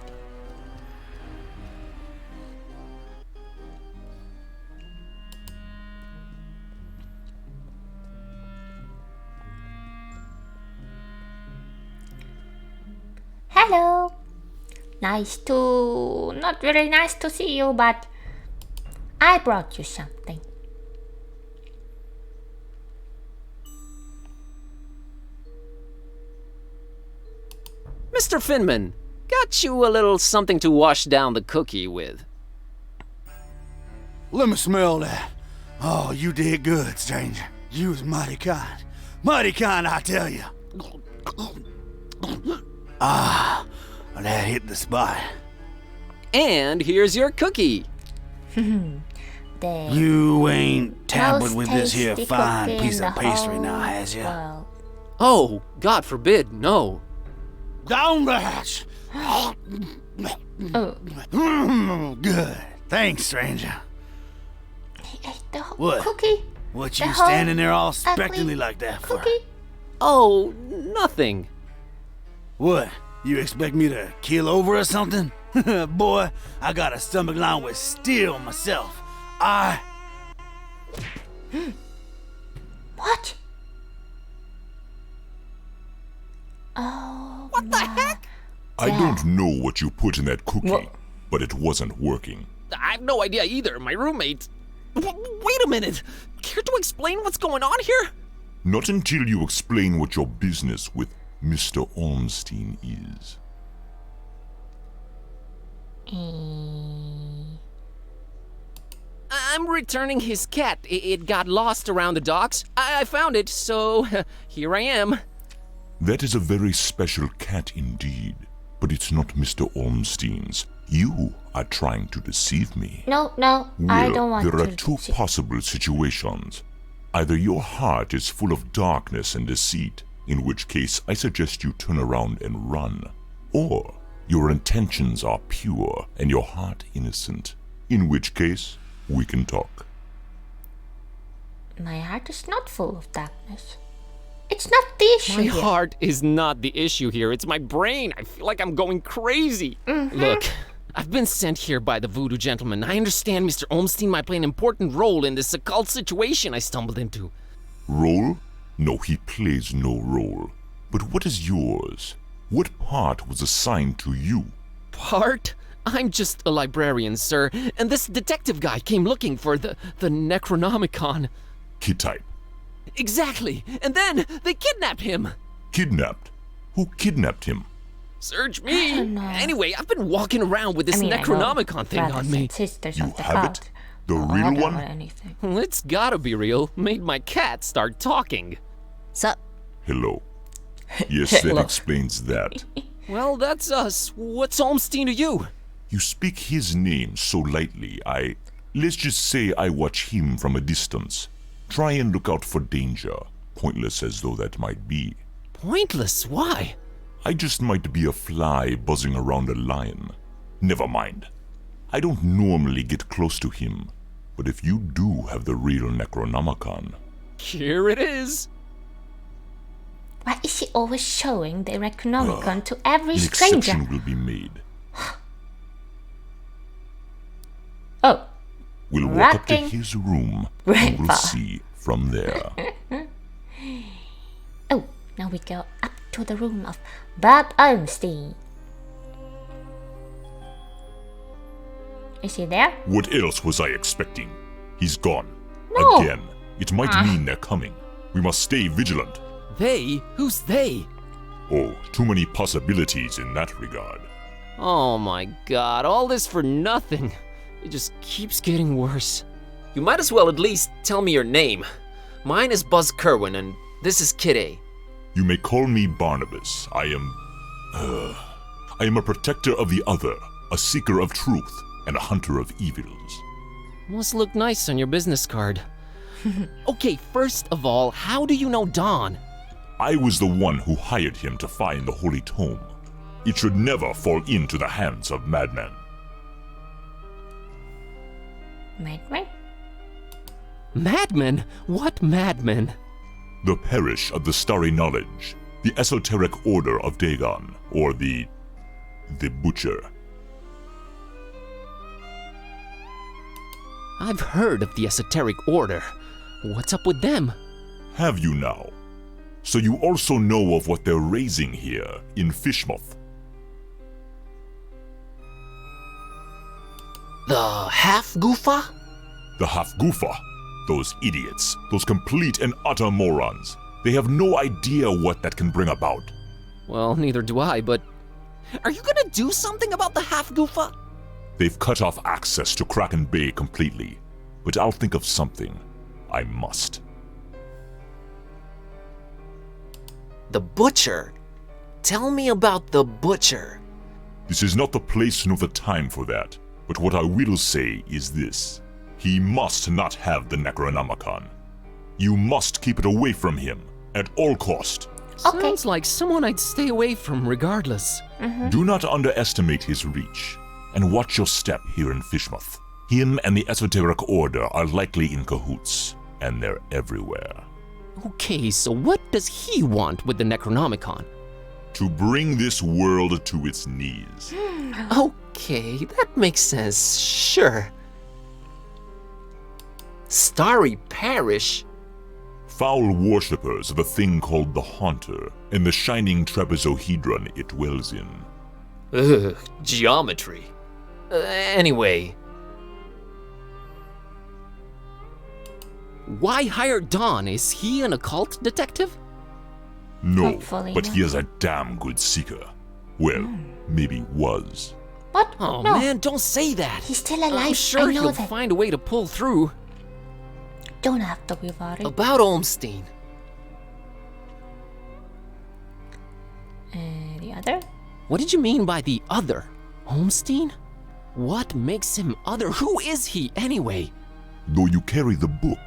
Hello. Not very nice to see you, but I brought you something. Mr. Finman, got you a little something to wash down the cookie with. Let me smell that. Oh, you did good, stranger. You was mighty kind. Mighty kind, I tell you. Ah, that hit the spot. And here's your cookie. The You ain't tampered most with this here tasty fine cookie piece in of the pastry whole now, has ya? world. Oh, God forbid, no. Down the hatch. Oh, Good. Thanks, stranger. he ate the whole What? cookie. What The you whole standing there all ugly expectantly like that for? Cookie. Oh, nothing. What? You expect me to keel over or something? Boy, I got a stomach line with steel myself. What? Oh, What the heck? I don't know what you put in that cookie, but it wasn't working. I have no idea either. My roommate. Wait a minute. Care to explain what's going on here? Not until you explain what your business with Mr. Ormstein is. I'm returning his cat. It got lost around the docks. I found it, so here I am. That is a very special cat indeed, but it's not Mr. Ormstein's. You are trying to deceive me. No, Well, I don't want there to. are two possible situations. Either your heart is full of darkness and deceit, in which case I suggest you turn around and run. Or your intentions are pure and your heart innocent, in which case we can talk. My heart is not full of darkness. It's not the issue. My here. heart is not the issue here. It's my brain. I feel like I'm going crazy. Look, I've been sent here by the voodoo gentleman. I understand Mr. Olmstein might play an important role in this occult situation I stumbled into. Role? No, he plays no role. But what is yours? What part was assigned to you? Part? I'm just a librarian, sir, and this detective guy came looking for the Necronomicon. Kid-type. Exactly, and then they kidnapped him. Kidnapped? Who kidnapped him? Search I me. don't know. Anyway, I've been walking around with this I know Necronomicon thing brothers on me. and sisters You of the have it? cult. The Oh, I real don't one? know anything. It's gotta be real. Made my cat start talking. Sup? Hello. Yes, that Hello. explains that. Well, that's us. What's Olmstein to you? You speak his name so lightly, let's just say I watch him from a distance. Try and look out for danger, pointless as though that might be. Pointless? Why? I just might be a fly buzzing around a lion. Never mind. I don't normally get close to him, But if you do have the real Necronomicon... Here it is. Why is he always showing the Necronomicon to every an stranger? exception will be made. Oh. We'll walk up to Rocking his room and we'll Grandpa. see from there. Oh, now we go up to the room of Bob Olmstein. Is he there? What else was I expecting? He's gone. No. Again. It might mean they're coming. We must stay vigilant. They? Who's they? Oh, too many possibilities in that regard. Oh my god, all this for nothing. It just keeps getting worse. You might as well at least tell me your name. Mine is Buzz Kerwin, and this is Kid A. You may call me Barnabas. I am a protector of the other, a seeker of truth, and a hunter of evils. Must look nice on your business card. Okay, first of all, how do you know Don? I was the one who hired him to find the Holy Tome. It should never fall into the hands of madmen. Madman? Madmen? What madmen? The Parish of the Starry Knowledge, the Esoteric Order of Dagon, or the Butcher. I've heard of the Esoteric Order. What's up with them? Have you now? So you also know of what they're raising here in Fishmouth? The Half-Goofa? The Half-Goofa. Those idiots. Those complete and utter morons. They have no idea what that can bring about. Well, neither do I, but... Are you gonna do something about the Half-Goofa? They've cut off access to Kraken Bay completely. But I'll think of something. I must. The Butcher? Tell me about the Butcher. This is not the place nor the time for that. But what I will say is this. He must not have the Necronomicon. You must keep it away from him, at all cost. Okay. Sounds like someone I'd stay away from regardless. Do not underestimate his reach, and watch your step here in Fishmouth. Him and the Esoteric Order are likely in cahoots, and they're everywhere. Okay, so what does he want with the Necronomicon? To bring this world to its knees. Okay, that makes sense, sure. Starry Parish? Foul worshippers of a thing called the Haunter, and the shining trapezohedron it dwells in. Ugh, geometry. Anyway. Why hire Don? Is he an occult detective? No, Hopefully but not. he is a damn good seeker. Well, maybe was. What? Oh No. man, don't say that. He's still alive. I'm sure I know he'll that. find a way to pull through. Don't have to be worried. About Olmstein. The other? What did you mean by the other? Olmstein? What makes him other? Who is he anyway? Though you carry the book,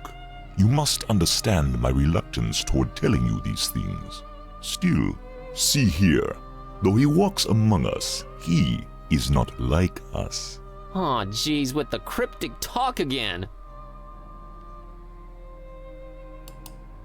you must understand my reluctance toward telling you these things. Still, see here, though he walks among us, he is not like us. Aw, geez, with the cryptic talk again.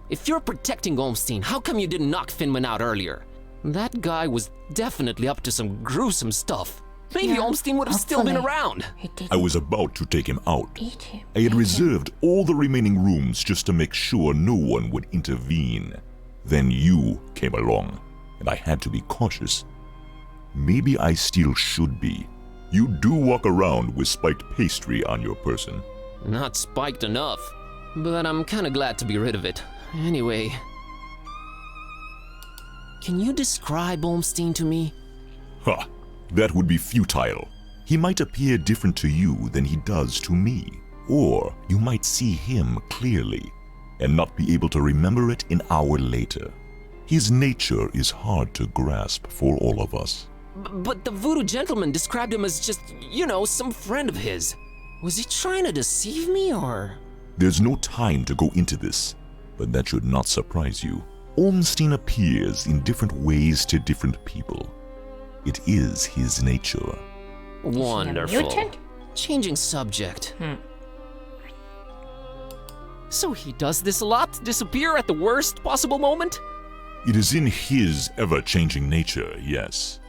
If you're protecting Olmstein, how come you didn't knock Finman out earlier? That guy was definitely up to some gruesome stuff. Maybe Yeah, Olmstein would have still been hopefully. around. He didn't I was about to take him out. eat him. I had Eat him. reserved all the remaining rooms just to make sure no one would intervene. Then you came along, and I had to be cautious. Maybe I still should be. You do walk around with spiked pastry on your person. Not spiked enough. But I'm kinda glad to be rid of it. Anyway. Can you describe Olmstein to me? Ha! That would be futile. He might appear different to you than he does to me. Or you might see him clearly and not be able to remember it an hour later. His nature is hard to grasp for all of us. But the voodoo gentleman described him as just, you know, some friend of his. Was he trying to deceive me, or...? There's no time to go into this, but that should not surprise you. Olmstein appears in different ways to different people. It is his nature. Wonderful. mutant? Changing subject. So he does this a lot? Disappear at the worst possible moment? It is in his ever-changing nature, yes.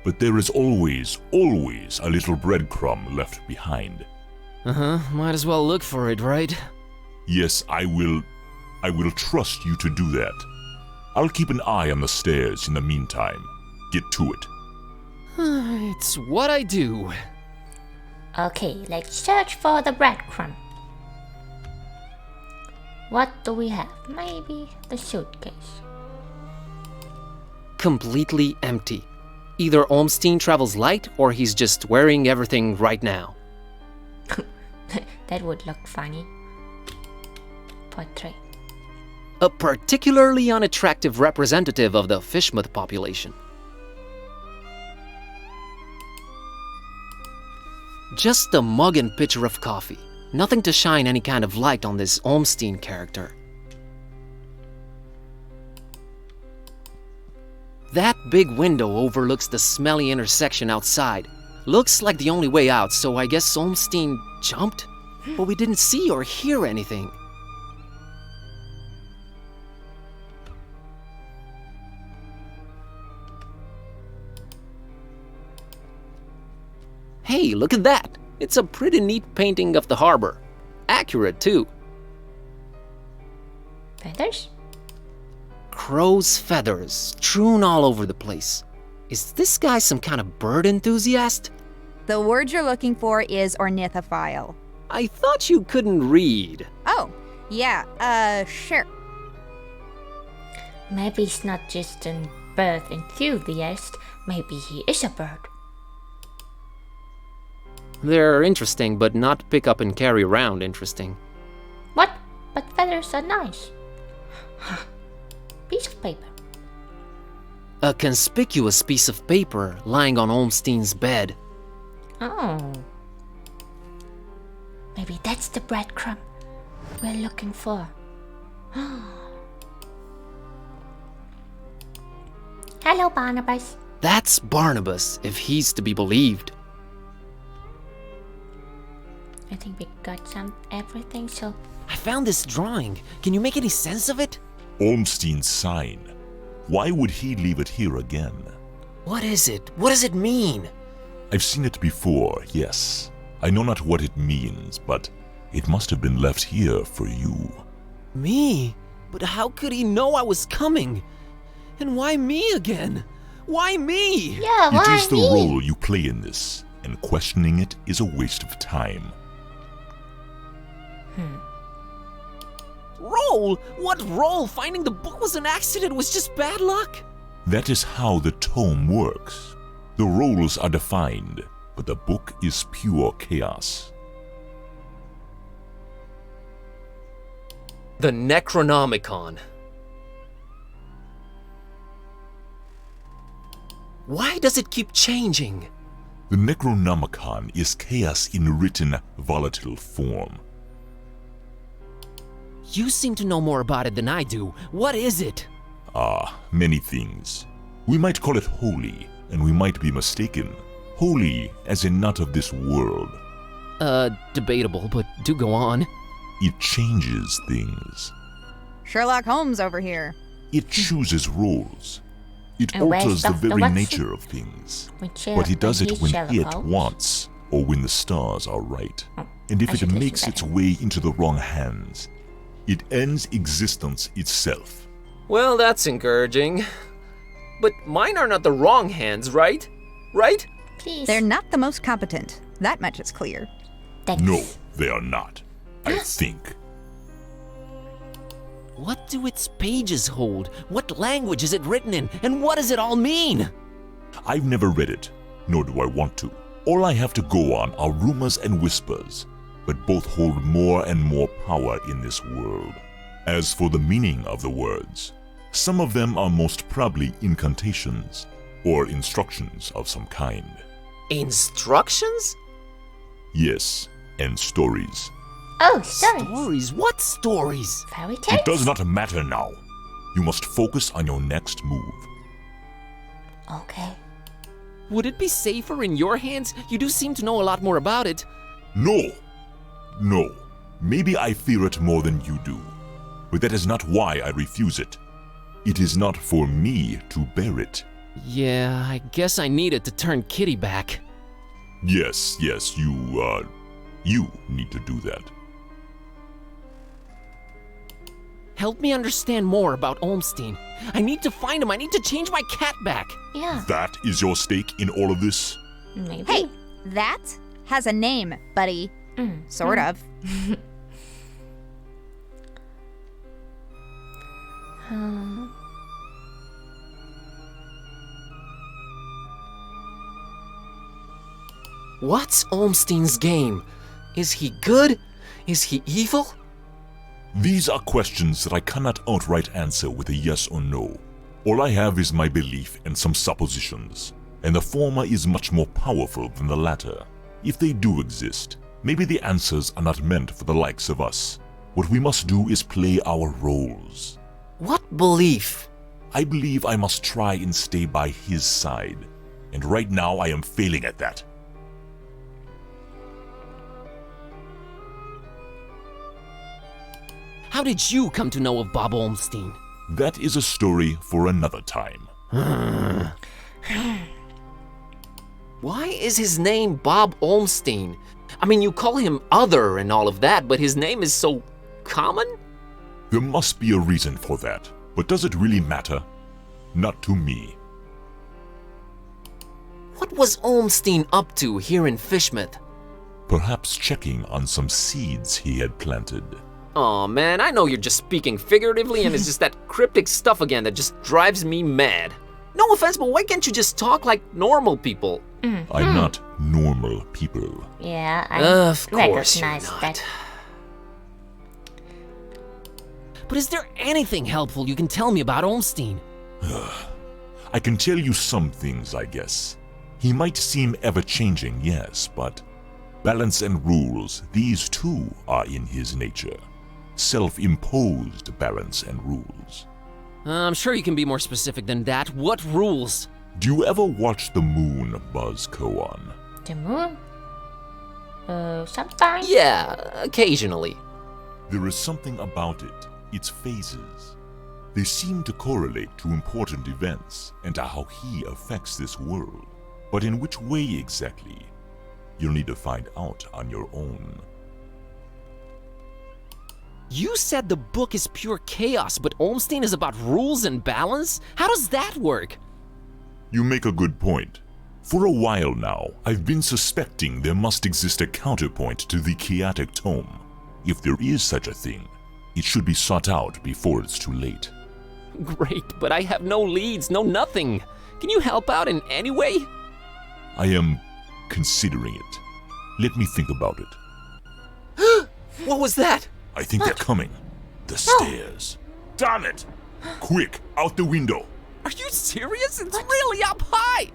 But there is always a little breadcrumb left behind. Uh-huh, might as well look for it, right? Yes, I will trust you to do that. I'll keep an eye on the stairs in the meantime. Get to it. It's what I do. Okay, let's search for the breadcrumb. What do we have? Maybe the suitcase. Completely empty. Either Olmstein travels light or he's just wearing everything right now. That would look funny. Portrait. A particularly unattractive representative of the fishmouth population. Just a mug and pitcher of coffee. Nothing to shine any kind of light on this Olmstein character. That big window overlooks the smelly intersection outside. Looks like the only way out, so I guess Olmstein jumped? But we didn't see or hear anything. Hey, look at that! It's a pretty neat painting of the harbor. Accurate, too. Feathers? Crow's feathers, strewn all over the place. Is this guy some kind of bird enthusiast? The word you're looking for is ornithophile. I thought you couldn't read. Oh, yeah, sure. Maybe he's not just a bird enthusiast. Maybe he is a bird. They're interesting, but not pick up and carry around interesting. What? But feathers are nice. Piece of paper. A conspicuous piece of paper lying on Olmstein's bed. Oh. Maybe that's the breadcrumb we're looking for. Hello, Barnabas. That's Barnabas, if he's to be believed. I think we got everything, so... I found this drawing. Can you make any sense of it? Olmstein's sign. Why would he leave it here again? What is it? What does it mean? I've seen it before, yes. I know not what it means, but it must have been left here for you. Me? But how could he know I was coming? And why me again? Why me? Yeah, why It is the me? role you play in this, and questioning it is a waste of time. Roll? What roll? Finding the book was an accident, was just bad luck? That is how the tome works. The roles are defined, but the book is pure chaos. The Necronomicon. Why does it keep changing? The Necronomicon is chaos in written, volatile form. You seem to know more about it than I do. What is it? Many things. We might call it holy, and we might be mistaken. Holy as in not of this world. Debatable, but do go on. It changes things. Sherlock Holmes over here. It chooses roles. It And where's alters the Dr. very Watson? nature of things. Which, But it does it he's when Sherlock it Holmes. wants, or when the stars are right. And if I it should listen makes its better. way into the wrong hands, it ends existence itself. Well, that's encouraging. But mine are not the wrong hands, right? Right? Please. They're not the most competent. That much is clear. Thanks. No, they are not. I think. What do its pages hold? What language is it written in? And what does it all mean? I've never read it, nor do I want to. All I have to go on are rumors and whispers, but both hold more and more power in this world. As for the meaning of the words, some of them are most probably incantations or instructions of some kind. Instructions? Yes, and stories. Oh, stories. Stories? What stories? Fairy tales? It does not matter now. You must focus on your next move. Okay. Would it be safer in your hands? You do seem to know a lot more about it. No! No. Maybe I fear it more than you do, but that is not why I refuse it. It is not for me to bear it. Yeah, I guess I needed to turn Kitty back. Yes, you need to do that. Help me understand more about Olmstein. I need to find him. I need to change my cat back. Yeah, That is your stake in all of this? maybe. Hey, that has a name, buddy. Sort of. What's Olmstein's game? Is he good? Is he evil? These are questions that I cannot outright answer with a yes or no. All I have is my belief and some suppositions, and the former is much more powerful than the latter. If they do exist, maybe the answers are not meant for the likes of us. What we must do is play our roles. What belief? I believe I must try and stay by his side, and right now I am failing at that. How did you come to know of Bob Olmstein? That is a story for another time. Why is his name Bob Olmstein? I mean, you call him other and all of that, but his name is so common? There must be a reason for that, but does it really matter? Not to me. What was Olmstein up to here in Fishmouth? Perhaps checking on some seeds he had planted. Aw, man, I know you're just speaking figuratively and it's just that cryptic stuff again that just drives me mad. No offense, but why can't you just talk like normal people? I'm not normal people. Yeah, I Of course recognize you're not. that. But is there anything helpful you can tell me about Olmstein? I can tell you some things, I guess. He might seem ever-changing, yes, but balance and rules, these too are in his nature. Self-imposed balance and rules. I'm sure you can be more specific than that. What rules? Do you ever watch the moon, Buzz Koan? The moon? Sometimes. Yeah, occasionally. There is something about it, its phases. They seem to correlate to important events and to how he affects this world. But in which way exactly? You'll need to find out on your own. You said the book is pure chaos, but Olmstein is about rules and balance? How does that work? You make a good point. For a while now, I've been suspecting there must exist a counterpoint to the chaotic tome. If there is such a thing, it should be sought out before it's too late. Great, but I have no leads, no nothing. Can you help out in any way? I am considering it. Let me think about it. What was that? I think they're coming. The stairs. Damn it! Quick, out the window. Are you serious? It's really up high.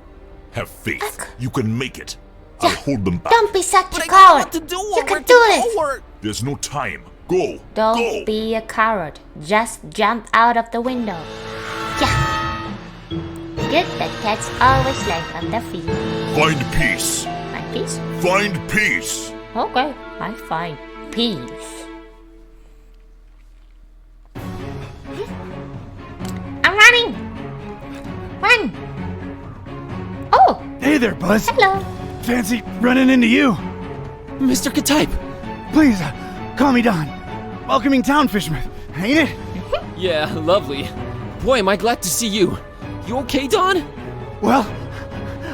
Have faith. You can make it. I'll hold them back. Don't be such But a I don't know coward. what to do You or can where do to it. go or... There's no time. Go. Don't Go. be a coward. Just jump out of the window. Yeah. Good that cats always land on the feet. Find peace. Find peace? Find peace. Okay, I find peace. I'm running! Run! Oh, Hey there, Buzz. hello. Fancy running into you. Mr. Katype! Please, call me Don. Welcoming town, Fishmouth, ain't it? Yeah, lovely. Boy, am I glad to see you. You okay, Don? Well,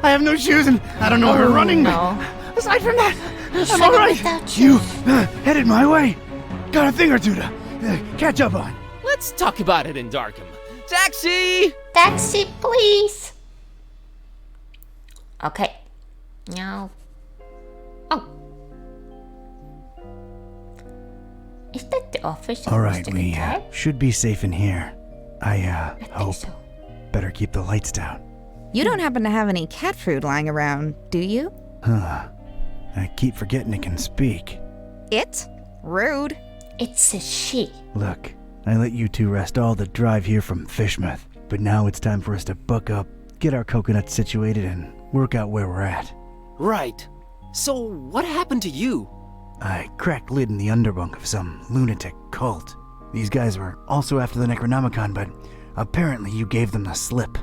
I have no shoes and I don't know where running, no. but aside from that, I'm shouldn't all right. without You shoes. headed my way. Got a thing or two to catch up on. Let's talk about it in Darkham. Taxi! Taxi, please. Okay. Now. Oh. Is that the office of All right, Mr. we Katype? should be safe in here. I I think hope. so. Better keep the lights down. You don't happen to have any cat food lying around, do you? I keep forgetting it can speak. It? Rude. It's a she. Look, I let you two rest all the drive here from Fishmouth, but now it's time for us to buck up, get our coconuts situated, and work out where we're at. Right. So, what happened to you? I cracked lid in the underbunk of some lunatic cult. These guys were also after the Necronomicon, but apparently you gave them the slip.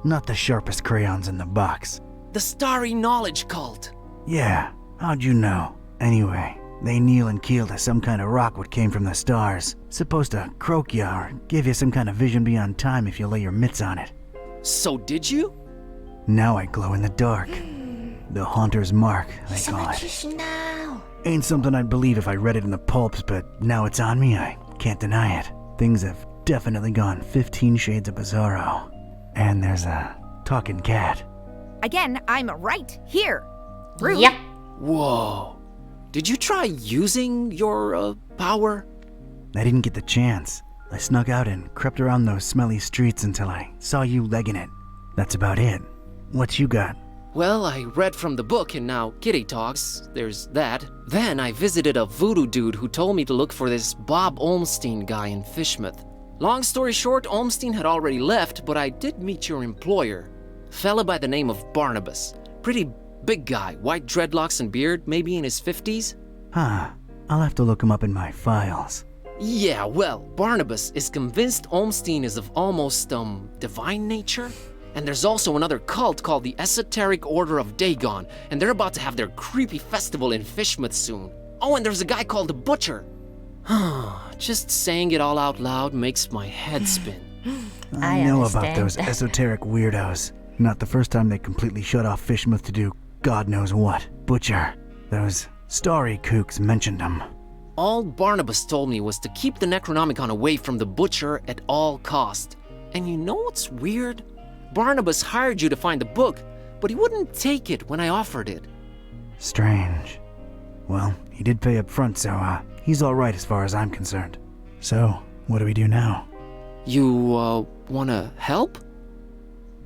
Not the sharpest crayons in the box. The Starry Knowledge Cult. Yeah, how'd you know? Anyway, they kneel and keel to some kind of rock what came from the stars. Supposed to croak ya or give you some kind of vision beyond time if you lay your mitts on it. So did you? Now I glow in the dark. The Haunter's Mark, they call it. Now. Ain't something I'd believe if I read it in the pulps, but now it's on me, I can't deny it. Things have definitely gone 15 shades of bizarro. And there's a talking cat. Again, I'm right here. Rude. Yep. Whoa. Did you try using your, power? I didn't get the chance. I snuck out and crept around those smelly streets until I saw you legging it. That's about it. What you got? Well, I read from the book and now Kitty talks. There's that. Then I visited a voodoo dude who told me to look for this Bob Olmstein guy in Fishmouth. Long story short, Olmstein had already left, but I did meet your employer. Fella by the name of Barnabas. Pretty big guy, white dreadlocks and beard, maybe in his 50s. Huh. I'll have to look him up in my files. Yeah, well, Barnabas is convinced Olmstein is of almost, divine nature. And there's also another cult called the Esoteric Order of Dagon, and they're about to have their creepy festival in Fishmouth soon. Oh, and there's a guy called the Butcher. Just saying it all out loud makes my head spin. I know about those esoteric weirdos. Not the first time they completely shut off Fishmouth to do God knows what. Butcher. Those starry kooks mentioned them. All Barnabas told me was to keep the Necronomicon away from the Butcher at all cost. And you know what's weird? Barnabas hired you to find the book, but he wouldn't take it when I offered it. Strange. Well, he did pay up front, so he's all right as far as I'm concerned. So, what do we do now? You, wanna help?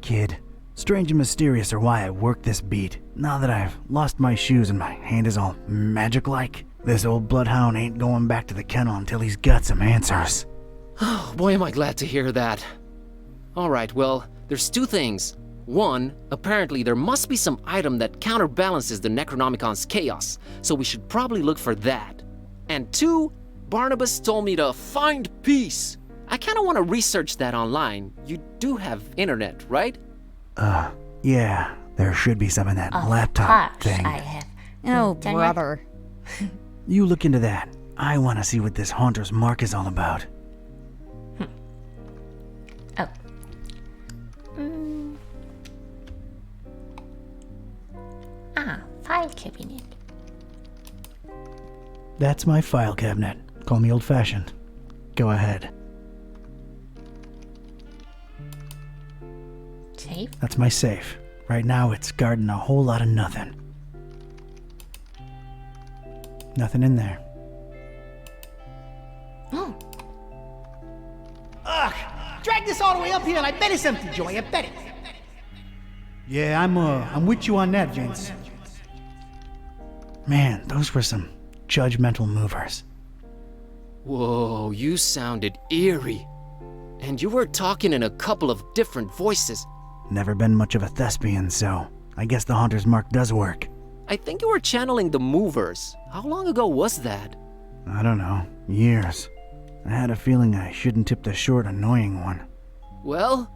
Kid, strange and mysterious are why I work this beat. Now that I've lost my shoes and my hand is all magic-like, this old bloodhound ain't going back to the kennel until he's got some answers. Oh, boy, am I glad to hear that. All right, well, there's two things. One, apparently there must be some item that counterbalances the Necronomicon's chaos, so we should probably look for that. And two, Barnabas told me to find peace. I kinda wanna research that online. You do have internet, right? Yeah, there should be some in that laptop thing. I have. Oh, Internet? brother. You look into that. I wanna see what this Haunter's Mark is all about. Oh. File cabinet. That's my file cabinet. Call me old-fashioned. Go ahead. Safe. That's my safe. Right now it's guarding a whole lot of nothing. Nothing in there. Oh. Ugh! Drag this all the way up here and I bet it's empty, Joey. I bet it. Yeah, I'm with you on that, Vince. Man, those were some judgmental movers. Whoa, you sounded eerie. And you were talking in a couple of different voices. Never been much of a thespian, so I guess the Haunter's Mark does work. I think you were channeling the movers. How long ago was that? I don't know. Years. I had a feeling I shouldn't tip the short, annoying one. Well,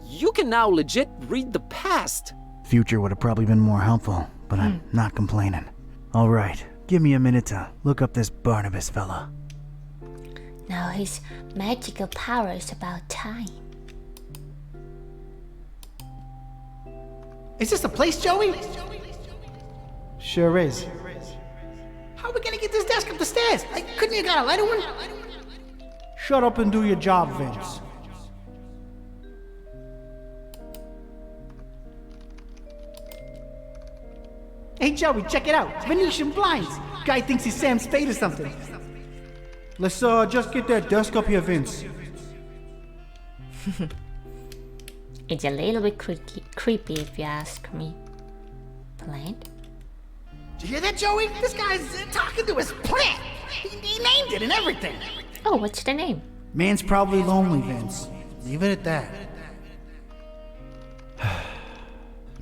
you can now legit read the past. Future would have probably been more helpful, but I'm not complaining. All right, give me a minute to look up this Barnabas fella. Now his magical power is about time. Is this the place, Joey? Sure is. How are we gonna get this desk up the stairs? Couldn't you got a lighter one? Shut up and do your job, Vince. Hey, Joey, check it out. Venetian blinds. Guy thinks he's Sam Spade or something. Let's just get that desk up here, Vince. It's a little bit creepy if you ask me. Plant? Did you hear that, Joey? This guy's talking to his plant. He named it and everything. Oh, what's the name? Man's probably lonely, Vince. Leave it at that.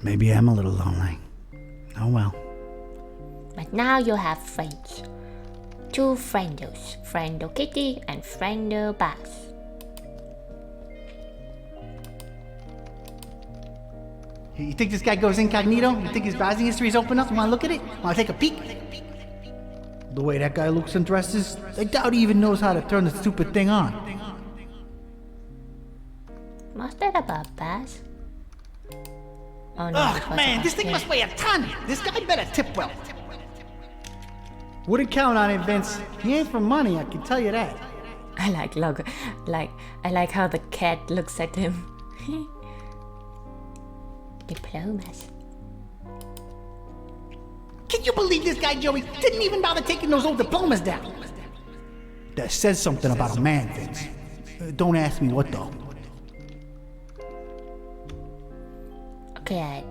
Maybe I'm a little lonely. Oh well. But now you have friends. two friendos, Friendo Kitty and Friendo Bass. You think this guy goes incognito? You think his browsing history is open up? You wanna look at it? Wanna take a peek? The way that guy looks and dresses, I doubt he even knows how to turn the stupid thing on. Was that about Bass? Oh no. Ugh, man, this thing must weigh a ton. This guy better tip well. Wouldn't count on it, Vince. He ain't for money, I can tell you that. I like how the cat looks at him. Diplomas. Can you believe this guy, Joey, didn't even bother taking those old diplomas down? That says something about a man, Vince. Don't ask me what, though. Okay.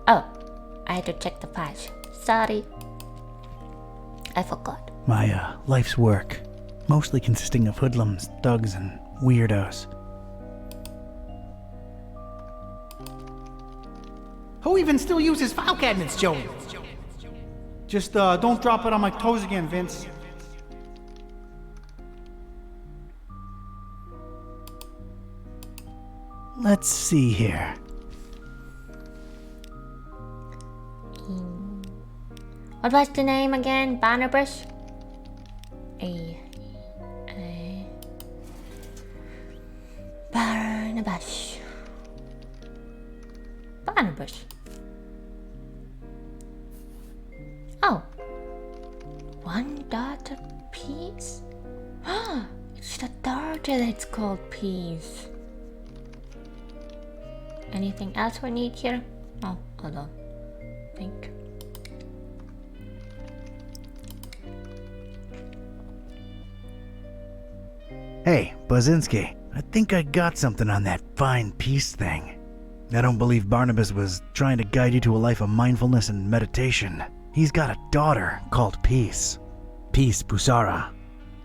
Oh, I had to check the files. Sorry. I forgot. My life's work, mostly consisting of hoodlums, thugs, and weirdos. Who even still uses file cabinets, Joey? Just don't drop it on my toes again, Vince. Let's see here. What was the name again? Barnabas? Barnabas. Barnabas. Oh. One daughter Peace? It's the daughter that's called Peace. Anything else we need here? Oh, hold on. Think. Hey, Buzinski, I think I got something on that fine peace thing. I don't believe Barnabas was trying to guide you to a life of mindfulness and meditation. He's got a daughter called Peace. Peace Busara.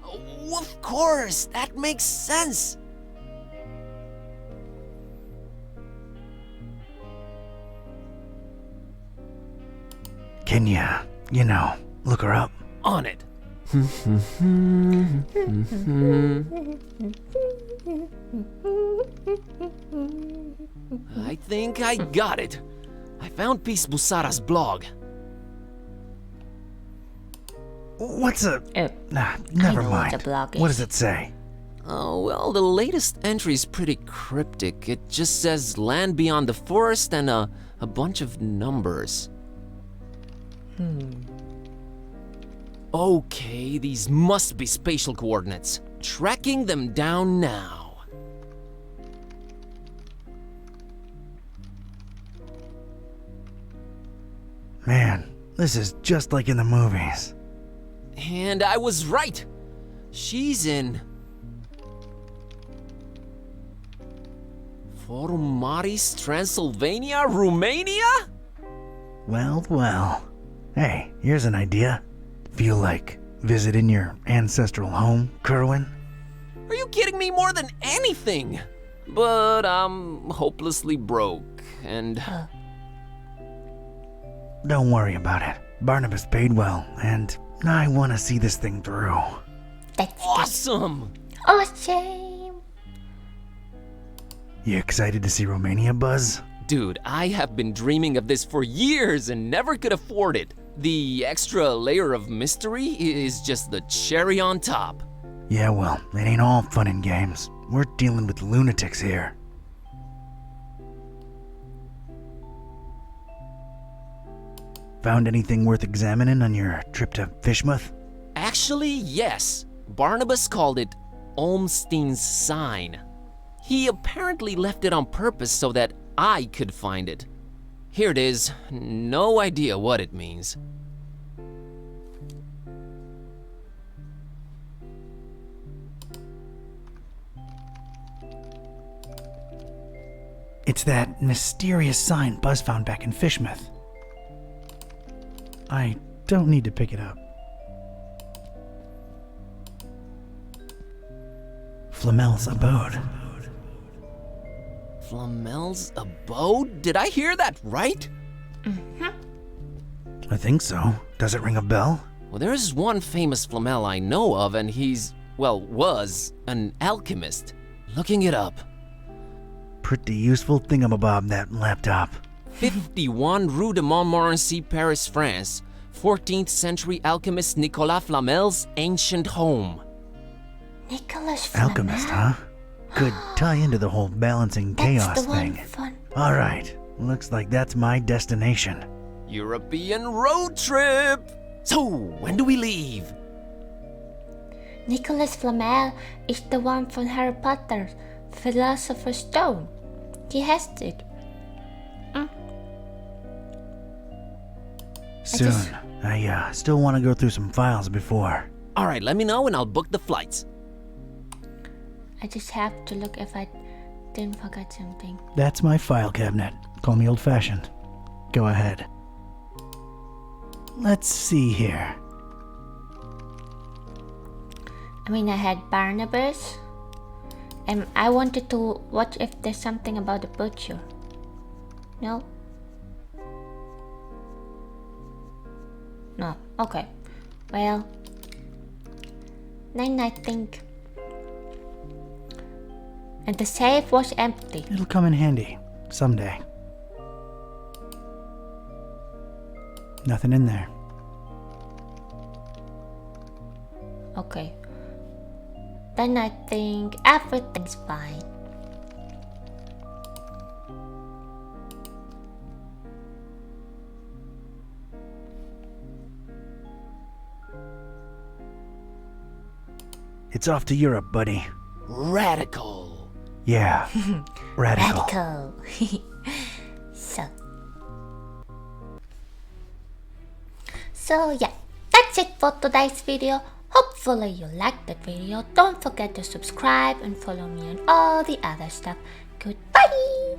Oh, of course, that makes sense. Can you know, look her up? On it. I think I got it. I found Peace Busara's blog. What's a... Oh, Nah, never I know mind. what a blog is. What does it say? Oh, well, the latest entry is pretty cryptic. It just says land beyond the forest and a bunch of numbers. Okay, these must be spatial coordinates. Tracking them down now. Man, this is just like in the movies. And I was right. She's in Forumaris, Transylvania, Romania? Well, well. Hey, here's an idea. Feel like visiting your ancestral home, Kerwin? Are you kidding me? More than anything? But I'm hopelessly broke, and... Don't worry about it. Barnabas paid well, and I want to see this thing through. That's awesome! Awesome! You excited to see Romania, Buzz? Dude, I have been dreaming of this for years and never could afford it. The extra layer of mystery is just the cherry on top. Yeah, well, it ain't all fun and games. We're dealing with lunatics here. Found anything worth examining on your trip to Fishmouth? Actually, yes. Barnabas called it Olmstein's sign. He apparently left it on purpose so that I could find it. Here it is. No idea what it means. It's that mysterious sign Buzz found back in Fishmouth. I don't need to pick it up. Flamel's abode. Flamel's abode? Did I hear that right? I think so. Does it ring a bell? Well, there's one famous Flamel I know of, and he's, well, was an alchemist. Looking it up. Pretty useful thingamabob, that laptop. 51 Rue de Montmorency, Paris, France. 14th century alchemist Nicolas Flamel's ancient home. Nicholas Flamel? Alchemist, huh? Could tie into the whole balancing chaos thing. All right, looks like that's my destination. European road trip! So, when do we leave? Nicholas Flamel is the one from Harry Potter, Philosopher's Stone. He has it. Soon. I still want to go through some files before. Alright, let me know and I'll book the flights. I just have to look if I didn't forget something. That's my file cabinet. Call me old-fashioned. Go ahead. Let's see here. I mean, I had Barnabas, and I wanted to watch if there's something about the butcher. No? No. Okay. Well, then I think... And the safe was empty. It'll come in handy someday. Nothing in there. Okay. Then I think everything's fine. It's off to Europe, buddy. Radical. Yeah, radical. Radical. So yeah, that's it for today's video. Hopefully you liked that video. Don't forget to subscribe and follow me on all the other stuff. Goodbye!